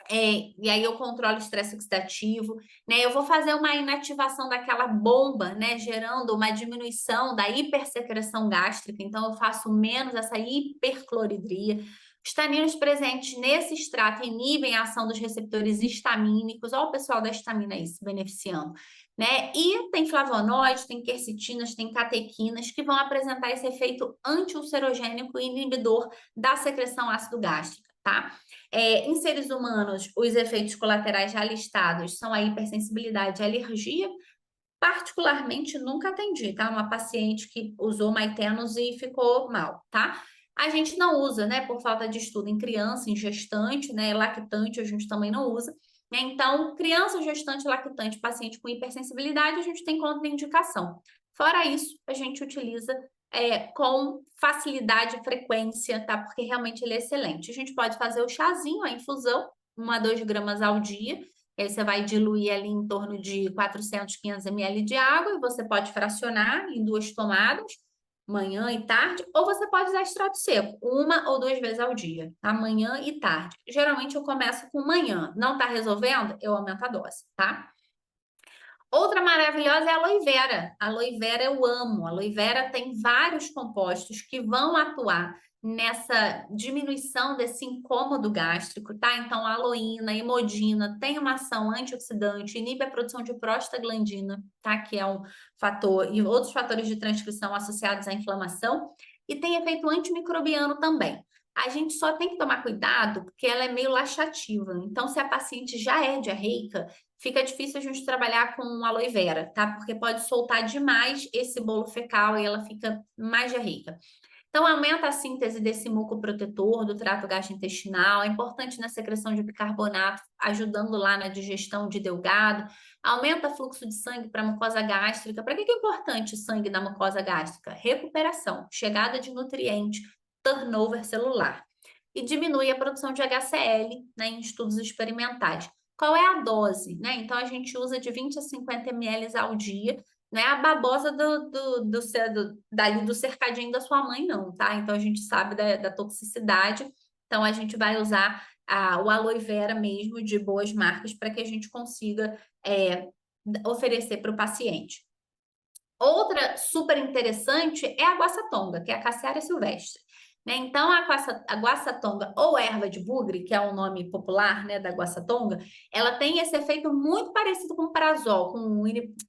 e aí eu controlo o estresse oxidativo, né? Eu vou fazer uma inativação daquela bomba, né? Gerando uma diminuição da hipersecreção gástrica, então eu faço menos essa hipercloridria. Os taninos presentes nesse extrato inibem a ação dos receptores histamínicos. Olha o pessoal da histamina aí se beneficiando, né? E tem flavonoides, tem quercetinas, tem catequinas que vão apresentar esse efeito anti-ulcerogênico e inibidor da secreção ácido gástrica, tá? Em seres humanos, os efeitos colaterais já listados são a hipersensibilidade e alergia. Particularmente, nunca atendi, tá? Uma paciente que usou Maitênus e ficou mal, tá? A gente não usa, né? Por falta de estudo em criança, em gestante, né? Lactante, a gente também não usa. Né? Então, criança, gestante, lactante, paciente com hipersensibilidade, a gente tem contraindicação. Fora isso, a gente utiliza com facilidade e frequência, tá? Porque realmente ele é excelente. A gente pode fazer o chazinho, a infusão, 1 a 2 gramas ao dia. E aí você vai diluir ali em torno de 400, 500 ml de água e você pode fracionar em 2 tomadas, manhã e tarde, ou você pode usar extrato seco, 1 ou 2 vezes ao dia, tá? Manhã e tarde. Geralmente eu começo com manhã. Não tá resolvendo? Eu aumento a dose, tá? Outra maravilhosa é a aloe vera. A aloe vera eu amo. A aloe vera tem vários compostos que vão atuar nessa diminuição desse incômodo gástrico, tá? Então, a aloína, a imodina tem uma ação antioxidante, inibe a produção de prostaglandina, tá? Que é um fator, e outros fatores de transcrição associados à inflamação, e tem efeito antimicrobiano também. A gente só tem que tomar cuidado porque ela é meio laxativa. Então, se a paciente já é diarreica, fica difícil a gente trabalhar com aloe vera, tá? Porque pode soltar demais esse bolo fecal e ela fica mais diarreica. Então, aumenta a síntese desse muco protetor do trato gastrointestinal, é importante na secreção de bicarbonato, ajudando lá na digestão de delgado, aumenta o fluxo de sangue para a mucosa gástrica. Para que é importante o sangue na mucosa gástrica? Recuperação, chegada de nutriente, turnover celular. E diminui a produção de HCl, né, em estudos experimentais. Qual é a dose? Né? Então, a gente usa de 20 a 50 ml ao dia, não é a babosa do cercadinho da sua mãe, não, tá? Então, a gente sabe da toxicidade. Então, a gente vai usar o aloe vera mesmo, de boas marcas, para que a gente consiga oferecer para o paciente. Outra super interessante é a guaçatonga, que é a Cassiária silvestre. Né? Então, a guaçatonga ou erva de bugre, que é o nome popular, né, da guaçatonga, ela tem esse efeito muito parecido com o prazol,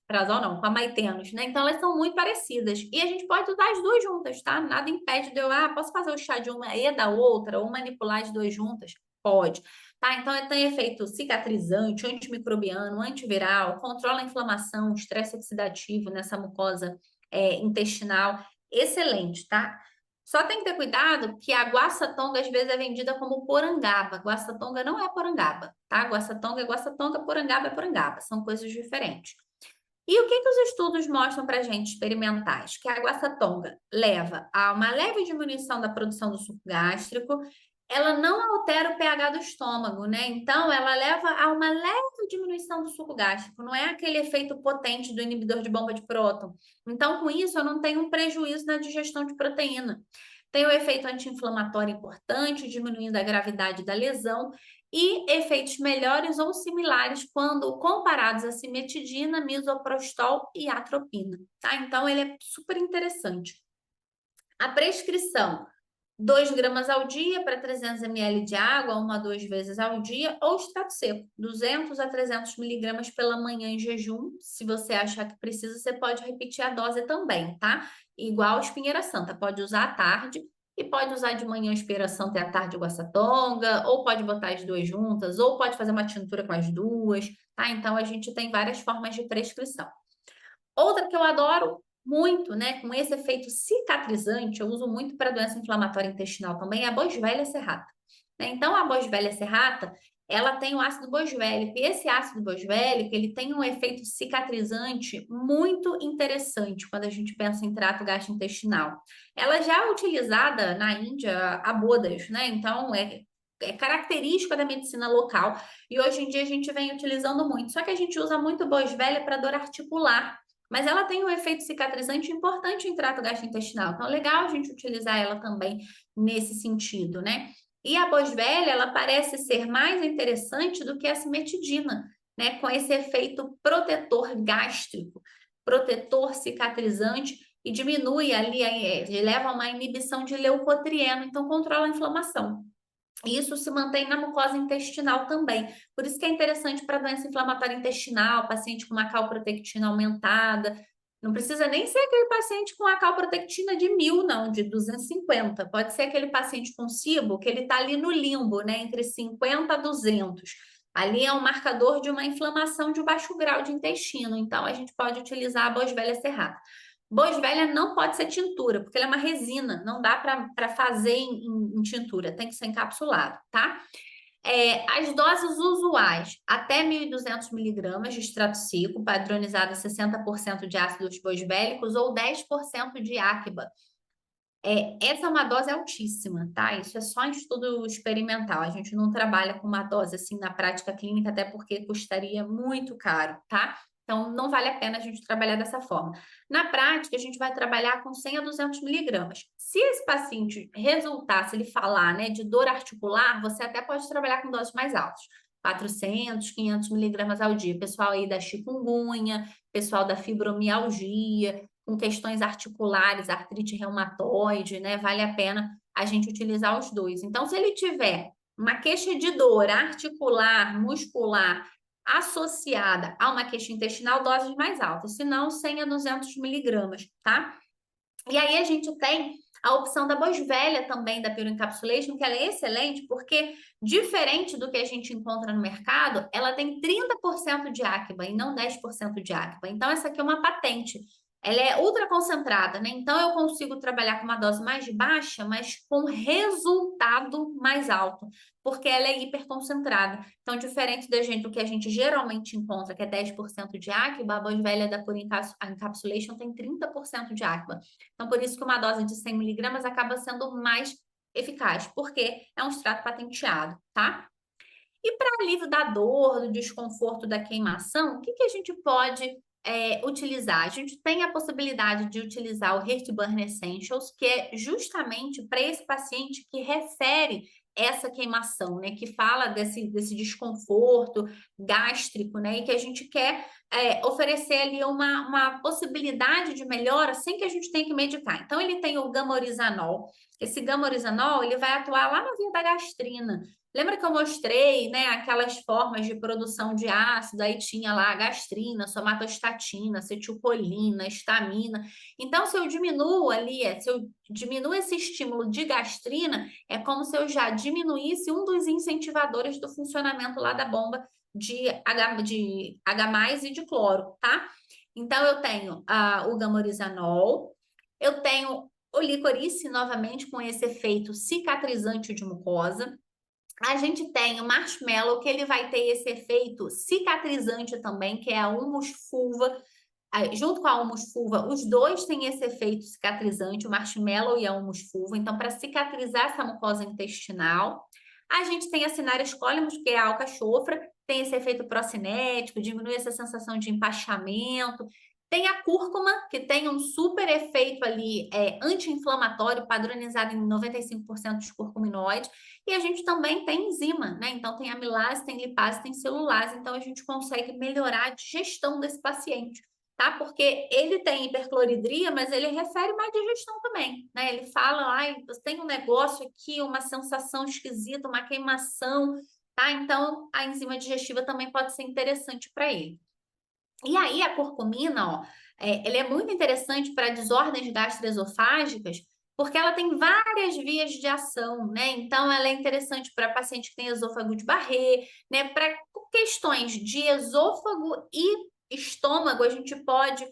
prazol não, com a maitênus, né? Então, elas são muito parecidas. E a gente pode usar as duas juntas, tá? Nada impede de eu, posso fazer o chá de uma e da outra, ou manipular as duas juntas? Pode. Tá? Então, ele tem efeito cicatrizante, antimicrobiano, antiviral, controla a inflamação, estresse oxidativo nessa mucosa intestinal. Excelente, tá? Só tem que ter cuidado que a guaçatonga às vezes é vendida como porangaba. Guaçatonga não é porangaba, tá? Guaçatonga é guaçatonga, porangaba é porangaba. São coisas diferentes. E o que os estudos mostram para a gente experimentais? Que a guaçatonga leva a uma leve diminuição da produção do suco gástrico, ela não altera o pH do estômago, né? Então, ela leva a uma leve diminuição do suco gástrico, não é aquele efeito potente do inibidor de bomba de próton. Então, com isso, eu não tenho um prejuízo na digestão de proteína. Tem o efeito anti-inflamatório importante, diminuindo a gravidade da lesão, e efeitos melhores ou similares quando comparados a cimetidina, misoprostol e atropina, tá? Então, ele é super interessante. A prescrição: 2 gramas ao dia para 300 ml de água, 1 a 2 vezes ao dia, ou extrato seco, 200 a 300 miligramas pela manhã em jejum. Se você achar que precisa, você pode repetir a dose também, tá? Igual a espinheira santa, pode usar à tarde e pode usar de manhã a espinheira santa e à tarde o guaçatonga, ou pode botar as duas juntas, ou pode fazer uma tintura com as duas, tá? Então, a gente tem várias formas de prescrição. Outra que eu adoro, muito, né, com esse efeito cicatrizante, eu uso muito para doença inflamatória intestinal também, é a Boswellia serrata, né? Então, a Boswellia serrata, ela tem o ácido boswellico, e esse ácido boswellico, ele tem um efeito cicatrizante muito interessante quando a gente pensa em trato gastrointestinal. Ela já é utilizada na Índia a bodas, né? Então, é característica da medicina local, e hoje em dia a gente vem utilizando muito. Só que a gente usa muito Boswellia para dor articular, mas ela tem um efeito cicatrizante importante em trato gastrointestinal. Então, é legal a gente utilizar ela também nesse sentido, né? E a Boswellia, ela parece ser mais interessante do que a cimetidina, né? Com esse efeito protetor gástrico, protetor cicatrizante e diminui ali, leva a uma inibição de leucotrieno, então controla a inflamação. E isso se mantém na mucosa intestinal também. Por isso que é interessante para doença inflamatória intestinal, paciente com uma calprotectina aumentada. Não precisa nem ser aquele paciente com a calprotectina de 1.000, não, de 250. Pode ser aquele paciente com SIBO que ele está ali no limbo, né, entre 50 a 200. Ali é um marcador de uma inflamação de baixo grau de intestino. Então, a gente pode utilizar a Boswellia serrata. Boswellia não pode ser tintura, porque ela é uma resina, não dá para fazer em tintura, tem que ser encapsulado, tá? As doses usuais, até 1.200 miligramas de extrato seco, padronizado a 60% de ácidos boswellicos ou 10% de áquiba. Essa é uma dose altíssima, tá? Isso é só em estudo experimental. A gente não trabalha com uma dose assim na prática clínica, até porque custaria muito caro, tá? Então, não vale a pena a gente trabalhar dessa forma. Na prática, a gente vai trabalhar com 100 a 200 miligramas. Se esse paciente resultar, se ele falar, né, de dor articular, você até pode trabalhar com doses mais altas. 400, 500 miligramas ao dia. Pessoal aí da chikungunya, pessoal da fibromialgia, com questões articulares, artrite reumatoide, né? Vale a pena a gente utilizar os dois. Então, se ele tiver uma queixa de dor articular, muscular, associada a uma queixa intestinal, doses mais altas, se não, 100 a 200 miligramas, tá? E aí a gente tem a opção da Boswellia também, da Pure Encapsulation, que ela é excelente, porque diferente do que a gente encontra no mercado, ela tem 30% de áquiba e não 10% de áquiba. Então, essa aqui é uma patente. Ela é ultra concentrada, né? Então, eu consigo trabalhar com uma dose mais baixa, mas com resultado mais alto, porque ela é hiperconcentrada. Então, diferente da gente, do que a gente geralmente encontra, que é 10% de áquiba, a Boswellia da Pure Encapsulation tem 30% de áquiba. Então, por isso que uma dose de 100 miligramas acaba sendo mais eficaz, porque é um extrato patenteado, tá? E para alívio da dor, do desconforto, da queimação, o que a gente pode utilizar? A gente tem a possibilidade de utilizar o Heartburn Essentials, que é justamente para esse paciente que refere essa queimação, né? Que fala desse desconforto gástrico, né? E que a gente quer oferecer ali uma possibilidade de melhora sem que a gente tenha que medicar. Então, ele tem o gamorizanol. Esse gamorizanol, ele vai atuar lá na via da gastrina. Lembra que eu mostrei, né, aquelas formas de produção de ácido? Aí tinha lá a gastrina, somatostatina, acetilcolina, estamina. Então, se eu diminuo ali, se eu diminuo esse estímulo de gastrina, é como se eu já diminuísse um dos incentivadores do funcionamento lá da bomba de H+ e de cloro, tá? Então, eu tenho o gamorizanol, eu tenho o licorice, novamente, com esse efeito cicatrizante de mucosa. A gente tem o marshmallow, que ele vai ter esse efeito cicatrizante também, que é a humus fulva. Junto com a humus fulva, os dois têm esse efeito cicatrizante, o marshmallow e a humus fulva. Então, para cicatrizar essa mucosa intestinal. A gente tem a Cinnaris collimus, que é a alcachofra, tem esse efeito procinético, diminui essa sensação de empachamento. Tem a cúrcuma, que tem um super efeito ali anti-inflamatório, padronizado em 95% dos curcuminoides. E a gente também tem enzima, né? Então, tem amilase, tem lipase, tem celulase. Então, a gente consegue melhorar a digestão desse paciente, tá? Porque ele tem hipercloridria, mas ele refere má digestão também, né? Ele fala, ai, tem um negócio aqui, uma sensação esquisita, uma queimação, tá? Então, a enzima digestiva também pode ser interessante para ele. E aí, a curcumina, ó, ele é muito interessante para desordens gastroesofágicas, porque ela tem várias vias de ação, né? Então, ela é interessante para paciente que tem esôfago de Barré, né? Para questões de esôfago e estômago, a gente pode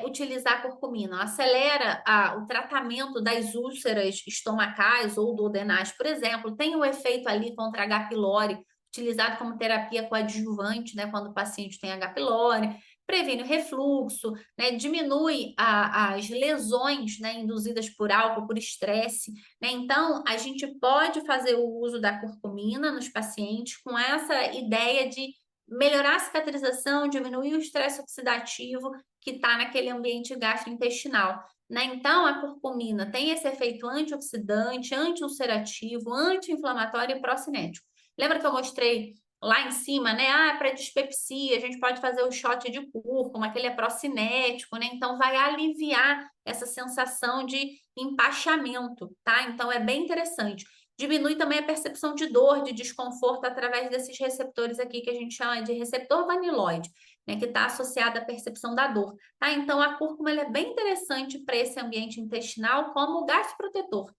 utilizar a curcumina? Acelera o tratamento das úlceras estomacais ou duodenais, por exemplo. Tem um efeito ali contra H. pylori, utilizado como terapia coadjuvante, né, quando o paciente tem H. pylori. Previne o refluxo, né, diminui as lesões, né, induzidas por álcool, por estresse, né? Então, a gente pode fazer o uso da curcumina nos pacientes com essa ideia de melhorar a cicatrização, diminuir o estresse oxidativo que está naquele ambiente gastrointestinal, né? Então, a curcumina tem esse efeito antioxidante, anti-ulcerativo, anti-inflamatório e procinético. Lembra que eu mostrei lá em cima, né? Para dispepsia, a gente pode fazer o shot de cúrcuma, aquele é procinético, né? Então, vai aliviar essa sensação de empachamento, tá? Então, é bem interessante. Diminui também a percepção de dor, de desconforto através desses receptores aqui que a gente chama de receptor vaniloide, né, que está associado à percepção da dor, tá? Então, a cúrcuma ela é bem interessante para esse ambiente intestinal como gastroprotetor,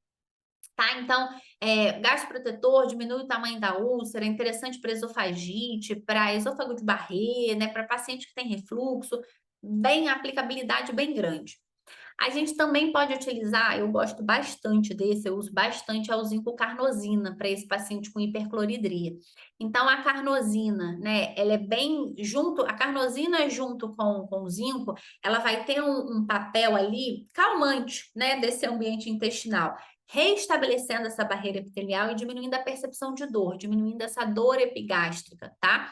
tá? Então, gastroprotetor, diminui o tamanho da úlcera, é interessante para esofagite, para esôfago de Barré, né, para paciente que tem refluxo, bem aplicabilidade bem grande. A gente também pode utilizar, eu gosto bastante desse, eu uso bastante a zinco carnosina para esse paciente com hipercloridria. Então, a carnosina, né, ela é bem junto, a carnosina junto com o zinco, ela vai ter um papel ali calmante, né, desse ambiente intestinal, reestabelecendo essa barreira epitelial e diminuindo a percepção de dor, diminuindo essa dor epigástrica, tá?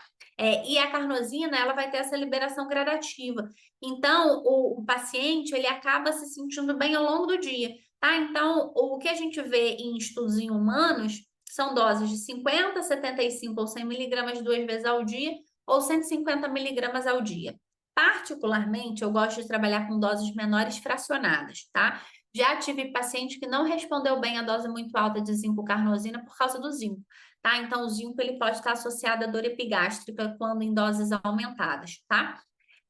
E a carnosina, ela vai ter essa liberação gradativa. Então, o paciente, ele acaba se sentindo bem ao longo do dia, tá? Então, o que a gente vê em estudos em humanos são doses de 50, 75 ou 100 miligramas 2 vezes ao dia ou 150 miligramas ao dia. Particularmente, eu gosto de trabalhar com doses menores fracionadas, tá? Já tive paciente que não respondeu bem à dose muito alta de zinco carnosina por causa do zinco, tá? Então, o zinco ele pode estar associado à dor epigástrica quando em doses aumentadas, tá?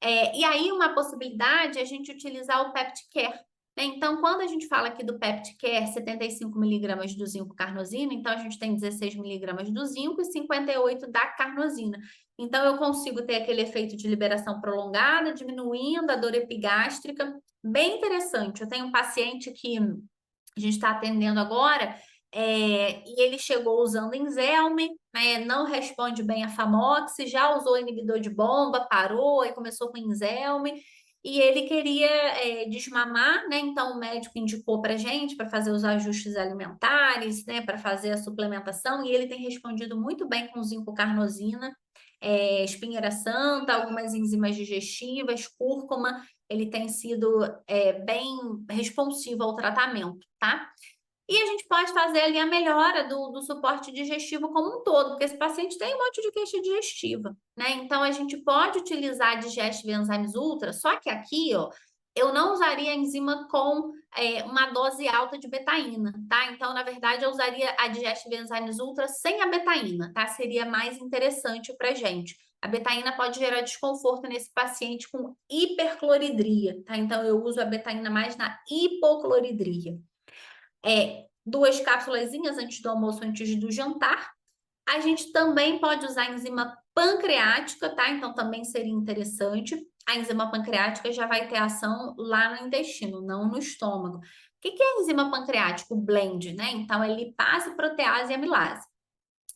E aí, uma possibilidade é a gente utilizar o PeptiCare, né? Então, quando a gente fala aqui do PeptiCare, 75 miligramas do zinco carnosina, então a gente tem 16 miligramas do zinco e 58 da carnosina. Então, eu consigo ter aquele efeito de liberação prolongada, diminuindo a dor epigástrica. Bem interessante. Eu tenho um paciente que a gente está atendendo agora, e ele chegou usando Enzelme, né, não responde bem a Famox, já usou inibidor de bomba, parou, aí começou com Enzelme, e ele queria desmamar, né? Então o médico indicou para gente para fazer os ajustes alimentares, né? Para fazer a suplementação, e ele tem respondido muito bem com zinco carnosina, espinheira santa, algumas enzimas digestivas, cúrcuma, ele tem sido bem responsivo ao tratamento, tá? E a gente pode fazer ali a melhora do suporte digestivo como um todo, porque esse paciente tem um monte de queixa digestiva, né? Então, a gente pode utilizar a Digestive Enzymes Ultra, só que aqui, ó, eu não usaria a enzima com uma dose alta de betaína, tá? Então, na verdade, eu usaria a Digestive Enzymes Ultra sem a betaína, tá? Seria mais interessante pra gente. A betaína pode gerar desconforto nesse paciente com hipercloridria, tá? Então, eu uso a betaína mais na hipocloridria. 2 cápsulazinhas antes do almoço, antes do jantar. A gente também pode usar a enzima pancreática, tá? Então, também seria interessante. A enzima pancreática já vai ter ação lá no intestino, não no estômago. O que é a enzima pancreática? O blend, né? Então, é lipase, protease e amilase.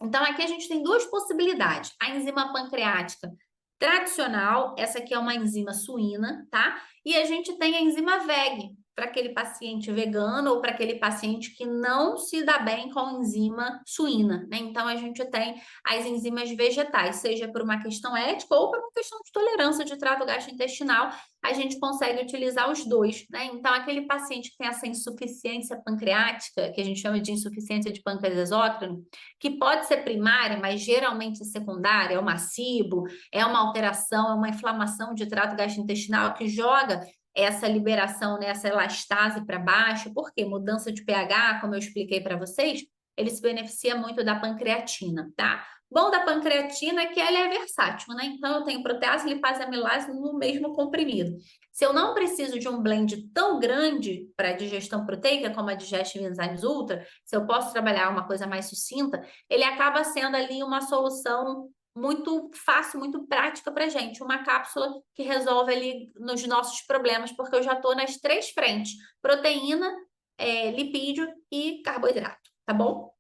Então, aqui a gente tem 2 possibilidades. A enzima pancreática tradicional, essa aqui é uma enzima suína, tá? E a gente tem a enzima VEG, para aquele paciente vegano ou para aquele paciente que não se dá bem com enzima suína, né? Então, a gente tem as enzimas vegetais, seja por uma questão ética ou por uma questão de tolerância de trato gastrointestinal, a gente consegue utilizar os dois, né? Então, aquele paciente que tem essa insuficiência pancreática, que a gente chama de insuficiência de pâncreas exócrino, que pode ser primária, mas geralmente é secundária, é uma SIBO, é uma alteração, é uma inflamação de trato gastrointestinal que joga essa liberação, né, essa elastase para baixo, porque mudança de pH, como eu expliquei para vocês, ele se beneficia muito da pancreatina, tá? Bom da pancreatina é que ela é versátil, né? Então, eu tenho protease, lipase e amilase no mesmo comprimido. Se eu não preciso de um blend tão grande para digestão proteica, como a Digestive Enzymes Ultra, se eu posso trabalhar uma coisa mais sucinta, ele acaba sendo ali uma solução muito fácil, muito prática para gente. Uma cápsula que resolve ali nos nossos problemas, porque eu já estou nas 3 frentes: proteína, lipídio e carboidrato, tá bom?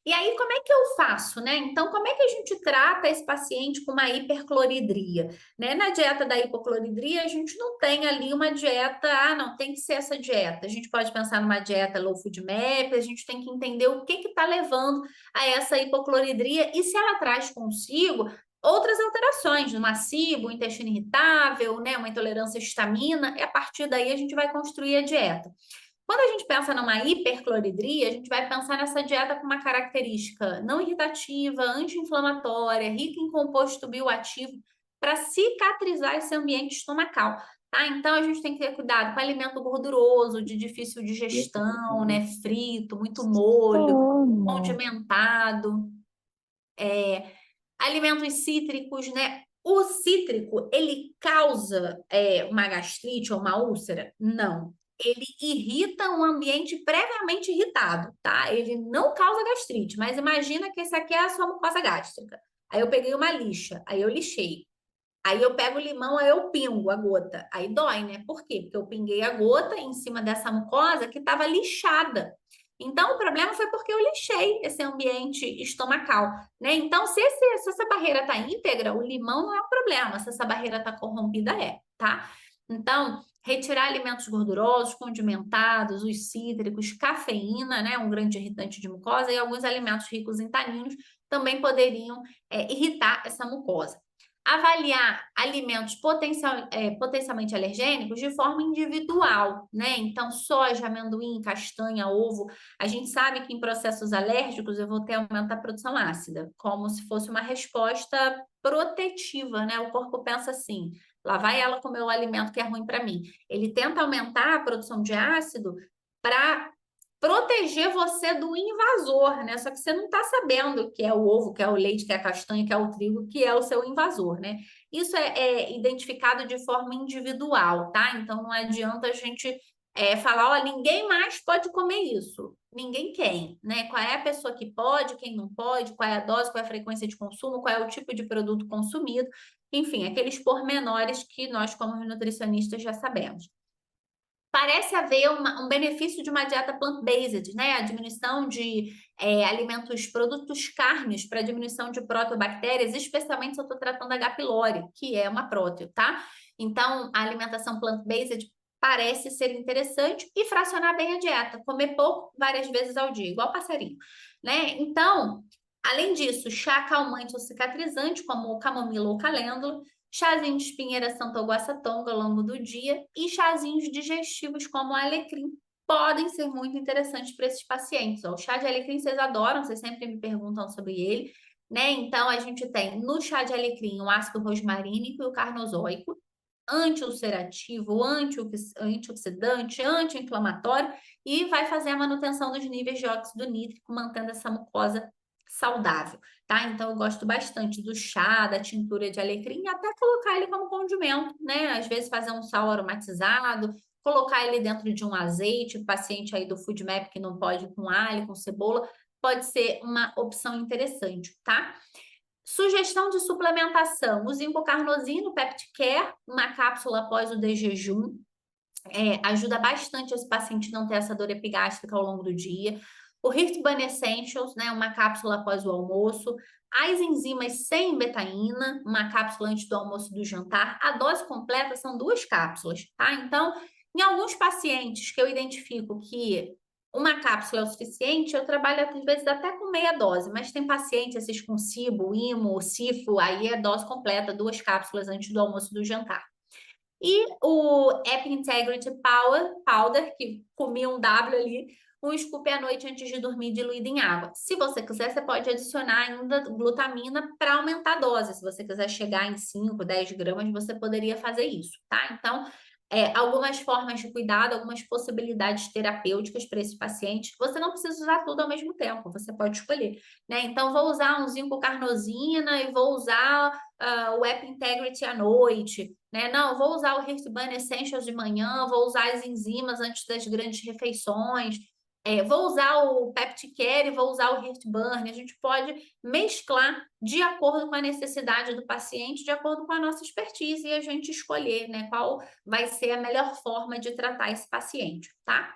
E aí, como é que eu faço, né? Então, como é que a gente trata esse paciente com uma hipercloridria, né? Na dieta da hipocloridria, a gente não tem ali uma dieta, não, tem que ser essa dieta. A gente pode pensar numa dieta low food map, a gente tem que entender o que está levando a essa hipocloridria e se ela traz consigo outras alterações, uma SIBO, intestino irritável, né, uma intolerância à histamina, e a partir daí a gente vai construir a dieta. Quando a gente pensa numa hipercloridria, a gente vai pensar nessa dieta com uma característica não irritativa, anti-inflamatória, rica em composto bioativo, para cicatrizar esse ambiente estomacal, tá? Então, a gente tem que ter cuidado com alimento gorduroso, de difícil digestão, né? Frito, muito molho, Como? condimentado, alimentos cítricos, né? O cítrico, ele causa uma gastrite ou uma úlcera? Não. Ele irrita um ambiente previamente irritado, tá? Ele não causa gastrite, mas imagina que esse aqui é a sua mucosa gástrica. Aí eu peguei uma lixa, aí eu lixei. Aí eu pego o limão, aí eu pingo a gota. Aí dói, né? Por quê? Porque eu pinguei a gota em cima dessa mucosa que estava lixada. Então, o problema foi porque eu lixei esse ambiente estomacal, né? Então, se essa barreira está íntegra, o limão não é um problema. Se essa barreira está corrompida, tá? Então, retirar alimentos gordurosos, condimentados, os cítricos, cafeína, né? Um grande irritante de mucosa, e alguns alimentos ricos em taninos também poderiam irritar essa mucosa. Avaliar alimentos potencialmente alergênicos de forma individual, né? Então, soja, amendoim, castanha, ovo. A gente sabe que em processos alérgicos eu vou ter aumento da produção ácida, como se fosse uma resposta protetiva, né? O corpo pensa assim: lá vai ela comer o alimento que é ruim para mim. Ele tenta aumentar a produção de ácido para proteger você do invasor, né? Só que você não está sabendo que é o ovo, que é o leite, que é a castanha, que é o trigo, que é o seu invasor, né? Isso é identificado de forma individual, tá? Então não adianta a gente falar, ó, ninguém mais pode comer isso. Ninguém quem, né? Qual é a pessoa que pode, quem não pode, qual é a dose, qual é a frequência de consumo, qual é o tipo de produto consumido, enfim, aqueles pormenores que nós, como nutricionistas, já sabemos. Parece haver um benefício de uma dieta plant-based, né? A diminuição de alimentos, produtos carnes para diminuição de proteobactérias, especialmente se eu estou tratando H. pylori, que é uma próteo, tá? Então, a alimentação plant-based parece ser interessante e fracionar bem a dieta, comer pouco várias vezes ao dia, igual passarinho, né? Então, além disso, chá calmante ou cicatrizante, como o camomila ou calêndula, chazinho de espinheira santoguaçatonga ao longo do dia e chazinhos digestivos como o alecrim podem ser muito interessantes para esses pacientes. Ó, o chá de alecrim vocês adoram, vocês sempre me perguntam sobre ele, né? Então a gente tem no chá de alecrim o ácido rosmarínico e o carnosóico, anti-ulcerativo, antioxidante, anti-inflamatório e vai fazer a manutenção dos níveis de óxido nítrico, mantendo essa mucosa saudável, tá? Então eu gosto bastante do chá, da tintura de alecrim, e até colocar ele como condimento, né? Às vezes fazer um sal aromatizado, colocar ele dentro de um azeite, paciente aí do FoodMap que não pode com alho, com cebola, pode ser uma opção interessante, tá? Sugestão de suplementação: o zinco carnosino, PeptiCare, uma cápsula após o jejum, ajuda bastante esse paciente não ter essa dor epigástrica ao longo do dia. O Heartburn Essentials, né, uma cápsula após o almoço. As enzimas sem betaína, uma cápsula antes do almoço e do jantar. A dose completa são 2 cápsulas, tá? Então, em alguns pacientes que eu identifico que uma cápsula é o suficiente, eu trabalho às vezes até com meia dose, mas tem pacientes, esses com SIBO, IMO, SIFO, aí é dose completa, 2 cápsulas antes do almoço e do jantar. E o App Integrity Powder, que comi um W ali, um scoop à noite antes de dormir diluído em água. Se você quiser, você pode adicionar ainda glutamina para aumentar a dose. Se você quiser chegar em 5, 10 gramas, você poderia fazer isso, tá? Então, algumas formas de cuidado, algumas possibilidades terapêuticas para esse paciente. Você não precisa usar tudo ao mesmo tempo, você pode escolher, né? Então, vou usar um zinco carnosina e vou usar o App Integrity à noite, né? Não, vou usar o Heartburn Essentials de manhã, vou usar as enzimas antes das grandes refeições. vou usar o Pepticare e vou usar o Heartburn. A gente pode mesclar de acordo com a necessidade do paciente, de acordo com a nossa expertise, e a gente escolher, né, qual vai ser a melhor forma de tratar esse paciente, tá?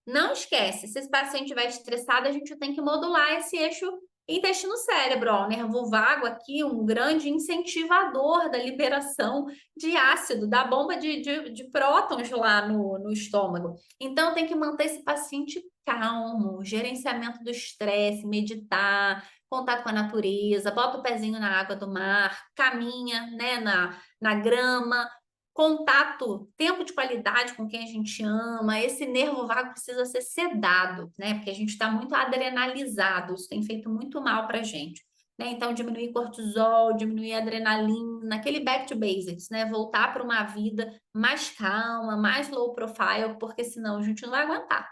Não esquece, se esse paciente estiver estressado, a gente tem que modular esse eixo intestino-cérebro. O nervo vago aqui, um grande incentivador da liberação de ácido, da bomba de prótons lá no estômago. Então, tem que manter esse paciente calmo, gerenciamento do estresse, meditar, contato com a natureza, bota o pezinho na água do mar, caminha, né, na grama, contato, tempo de qualidade com quem a gente ama. Esse nervo vago precisa ser sedado, né? Porque a gente está muito adrenalizado, isso tem feito muito mal para a gente. Né? Então, diminuir cortisol, diminuir adrenalina, aquele back to basics, né? Voltar para uma vida mais calma, mais low profile, porque senão a gente não vai aguentar.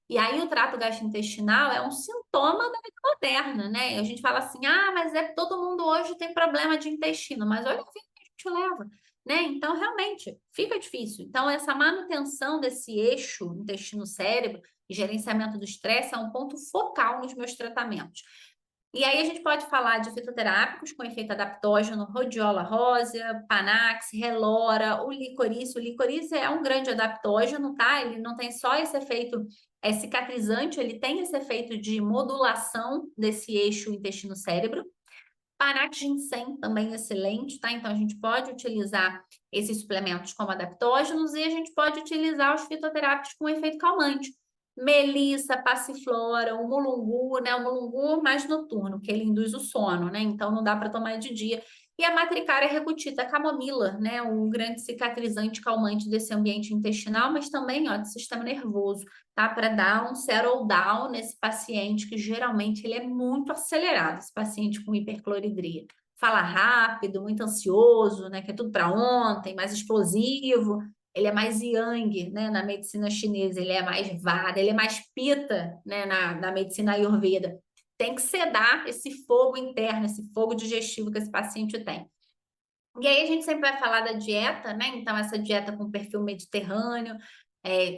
E aí o trato gastrointestinal é um sintoma da vida moderna, né? A gente fala assim, mas todo mundo hoje tem problema de intestino, mas olha a vida que a gente leva, né? Então, realmente, fica difícil. Então, essa manutenção desse eixo intestino-cérebro e gerenciamento do estresse é um ponto focal nos meus tratamentos. E aí a gente pode falar de fitoterápicos com efeito adaptógeno, rhodiola rósea, panax, relora, o licorice. O licorice é um grande adaptógeno, tá? Ele não tem só esse efeito cicatrizante, ele tem esse efeito de modulação desse eixo intestino-cérebro. Panax ginseng também é excelente, tá? Então a gente pode utilizar esses suplementos como adaptógenos e a gente pode utilizar os fitoterápicos com efeito calmante. Melissa, passiflora, o mulungu, né? O mulungu mais noturno, que ele induz o sono, né? Então não dá para tomar de dia. E a matricária recutita, a camomila, né? Um grande cicatrizante calmante desse ambiente intestinal, mas também, ó, do sistema nervoso, tá? Para dar um settle down nesse paciente que geralmente ele é muito acelerado, esse paciente com hipercloridria. Fala rápido, muito ansioso, né? Que é tudo para ontem, mais explosivo. Ele é mais yang, né, na medicina chinesa, ele é mais vada, ele é mais pita, né, na medicina ayurveda. Tem que sedar esse fogo interno, esse fogo digestivo que esse paciente tem. E aí a gente sempre vai falar da dieta, né? Então, essa dieta com perfil mediterrâneo,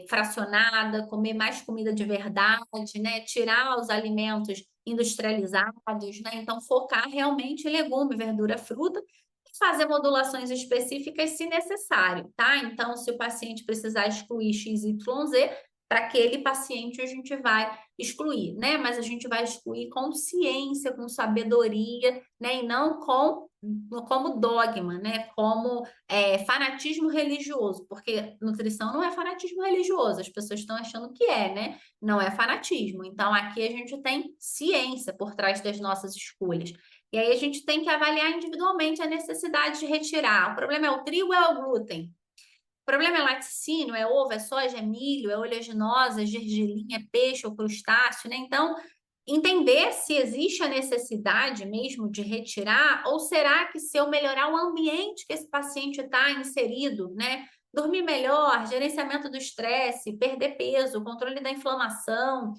fracionada, comer mais comida de verdade, né? Tirar os alimentos industrializados, né? Então, focar realmente em legume, verdura, fruta e fazer modulações específicas se necessário, tá? Então, se o paciente precisar excluir XYZ, para aquele paciente a gente vai excluir, né? Mas a gente vai excluir com ciência, com sabedoria, né? E não como dogma, né? Como fanatismo religioso, porque nutrição não é fanatismo religioso, as pessoas estão achando que é, né? Não é fanatismo. Então, aqui a gente tem ciência por trás das nossas escolhas. E aí a gente tem que avaliar individualmente a necessidade de retirar. O problema é o trigo ou é o glúten? O problema é laticínio, é ovo, é soja, é milho, é oleaginosa, é gergelim, é peixe ou crustáceo, né? Então, entender se existe a necessidade mesmo de retirar, ou será que se eu melhorar o ambiente que esse paciente está inserido, né? Dormir melhor, gerenciamento do estresse, perder peso, controle da inflamação,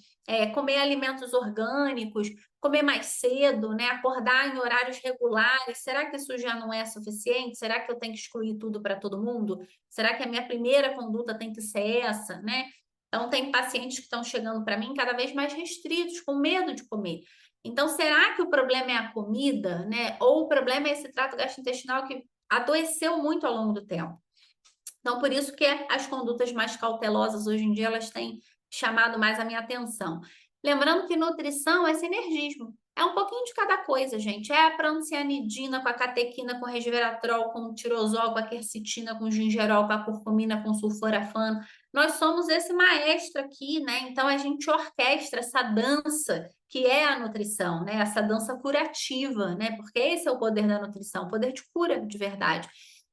comer alimentos orgânicos, comer mais cedo, né? Acordar em horários regulares. Será que isso já não é suficiente? Será que eu tenho que excluir tudo para todo mundo? Será que a minha primeira conduta tem que ser essa, né? Então, tem pacientes que estão chegando para mim cada vez mais restritos, com medo de comer. Então, será que o problema é a comida, né? Ou o problema é esse trato gastrointestinal que adoeceu muito ao longo do tempo? Então, por isso que as condutas mais cautelosas hoje em dia, elas têm chamado mais a minha atenção. Lembrando que nutrição é sinergismo. É um pouquinho de cada coisa, gente. É a proncianidina com a catequina, com resveratrol, com tirosol, com a quercetina, com gingerol, com a curcumina, com sulforafano. Nós somos esse maestro aqui, né? Então, a gente orquestra essa dança que é a nutrição, né? Essa dança curativa, né? Porque esse é o poder da nutrição, o poder de cura de verdade.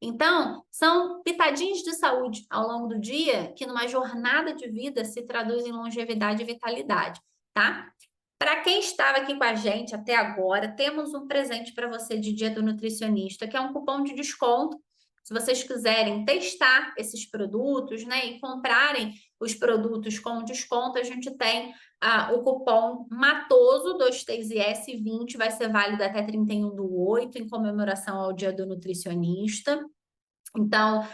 Então, são pitadinhos de saúde ao longo do dia que numa jornada de vida se traduz em longevidade e vitalidade, tá? Para quem estava aqui com a gente até agora, temos um presente para você de Dia do Nutricionista, que é um cupom de desconto. Se vocês quiserem testar esses produtos, né, e comprarem os produtos com desconto, a gente tem o cupom MATOSO 2TIS20, vai ser válido até 31/8, em comemoração ao Dia do Nutricionista. Então,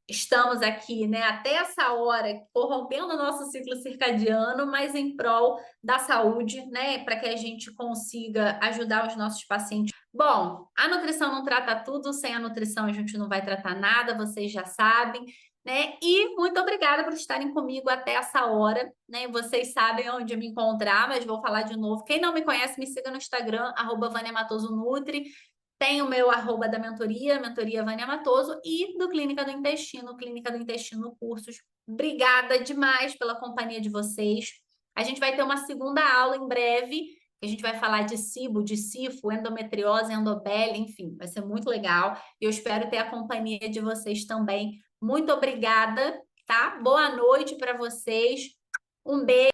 estamos aqui, né, até essa hora, corrompendo o nosso ciclo circadiano, mas em prol da saúde, né, para que a gente consiga ajudar os nossos pacientes. Bom, a nutrição não trata tudo, sem a nutrição a gente não vai tratar nada, vocês já sabem, né? E muito obrigada por estarem comigo até essa hora, né? Vocês sabem onde me encontrar, mas vou falar de novo. Quem não me conhece, me siga no Instagram, @VâniaMatosoNutri. Tem o meu arroba da mentoria, mentoria Vânia Matoso, e do Clínica do Intestino, Clínica do Intestino Cursos. Obrigada demais pela companhia de vocês. A gente vai ter uma segunda aula em breve, que a gente vai falar de SIBO, de SIFO, endometriose, endobele, enfim, vai ser muito legal. E eu espero ter a companhia de vocês também. Muito obrigada, tá? Boa noite para vocês. Um beijo.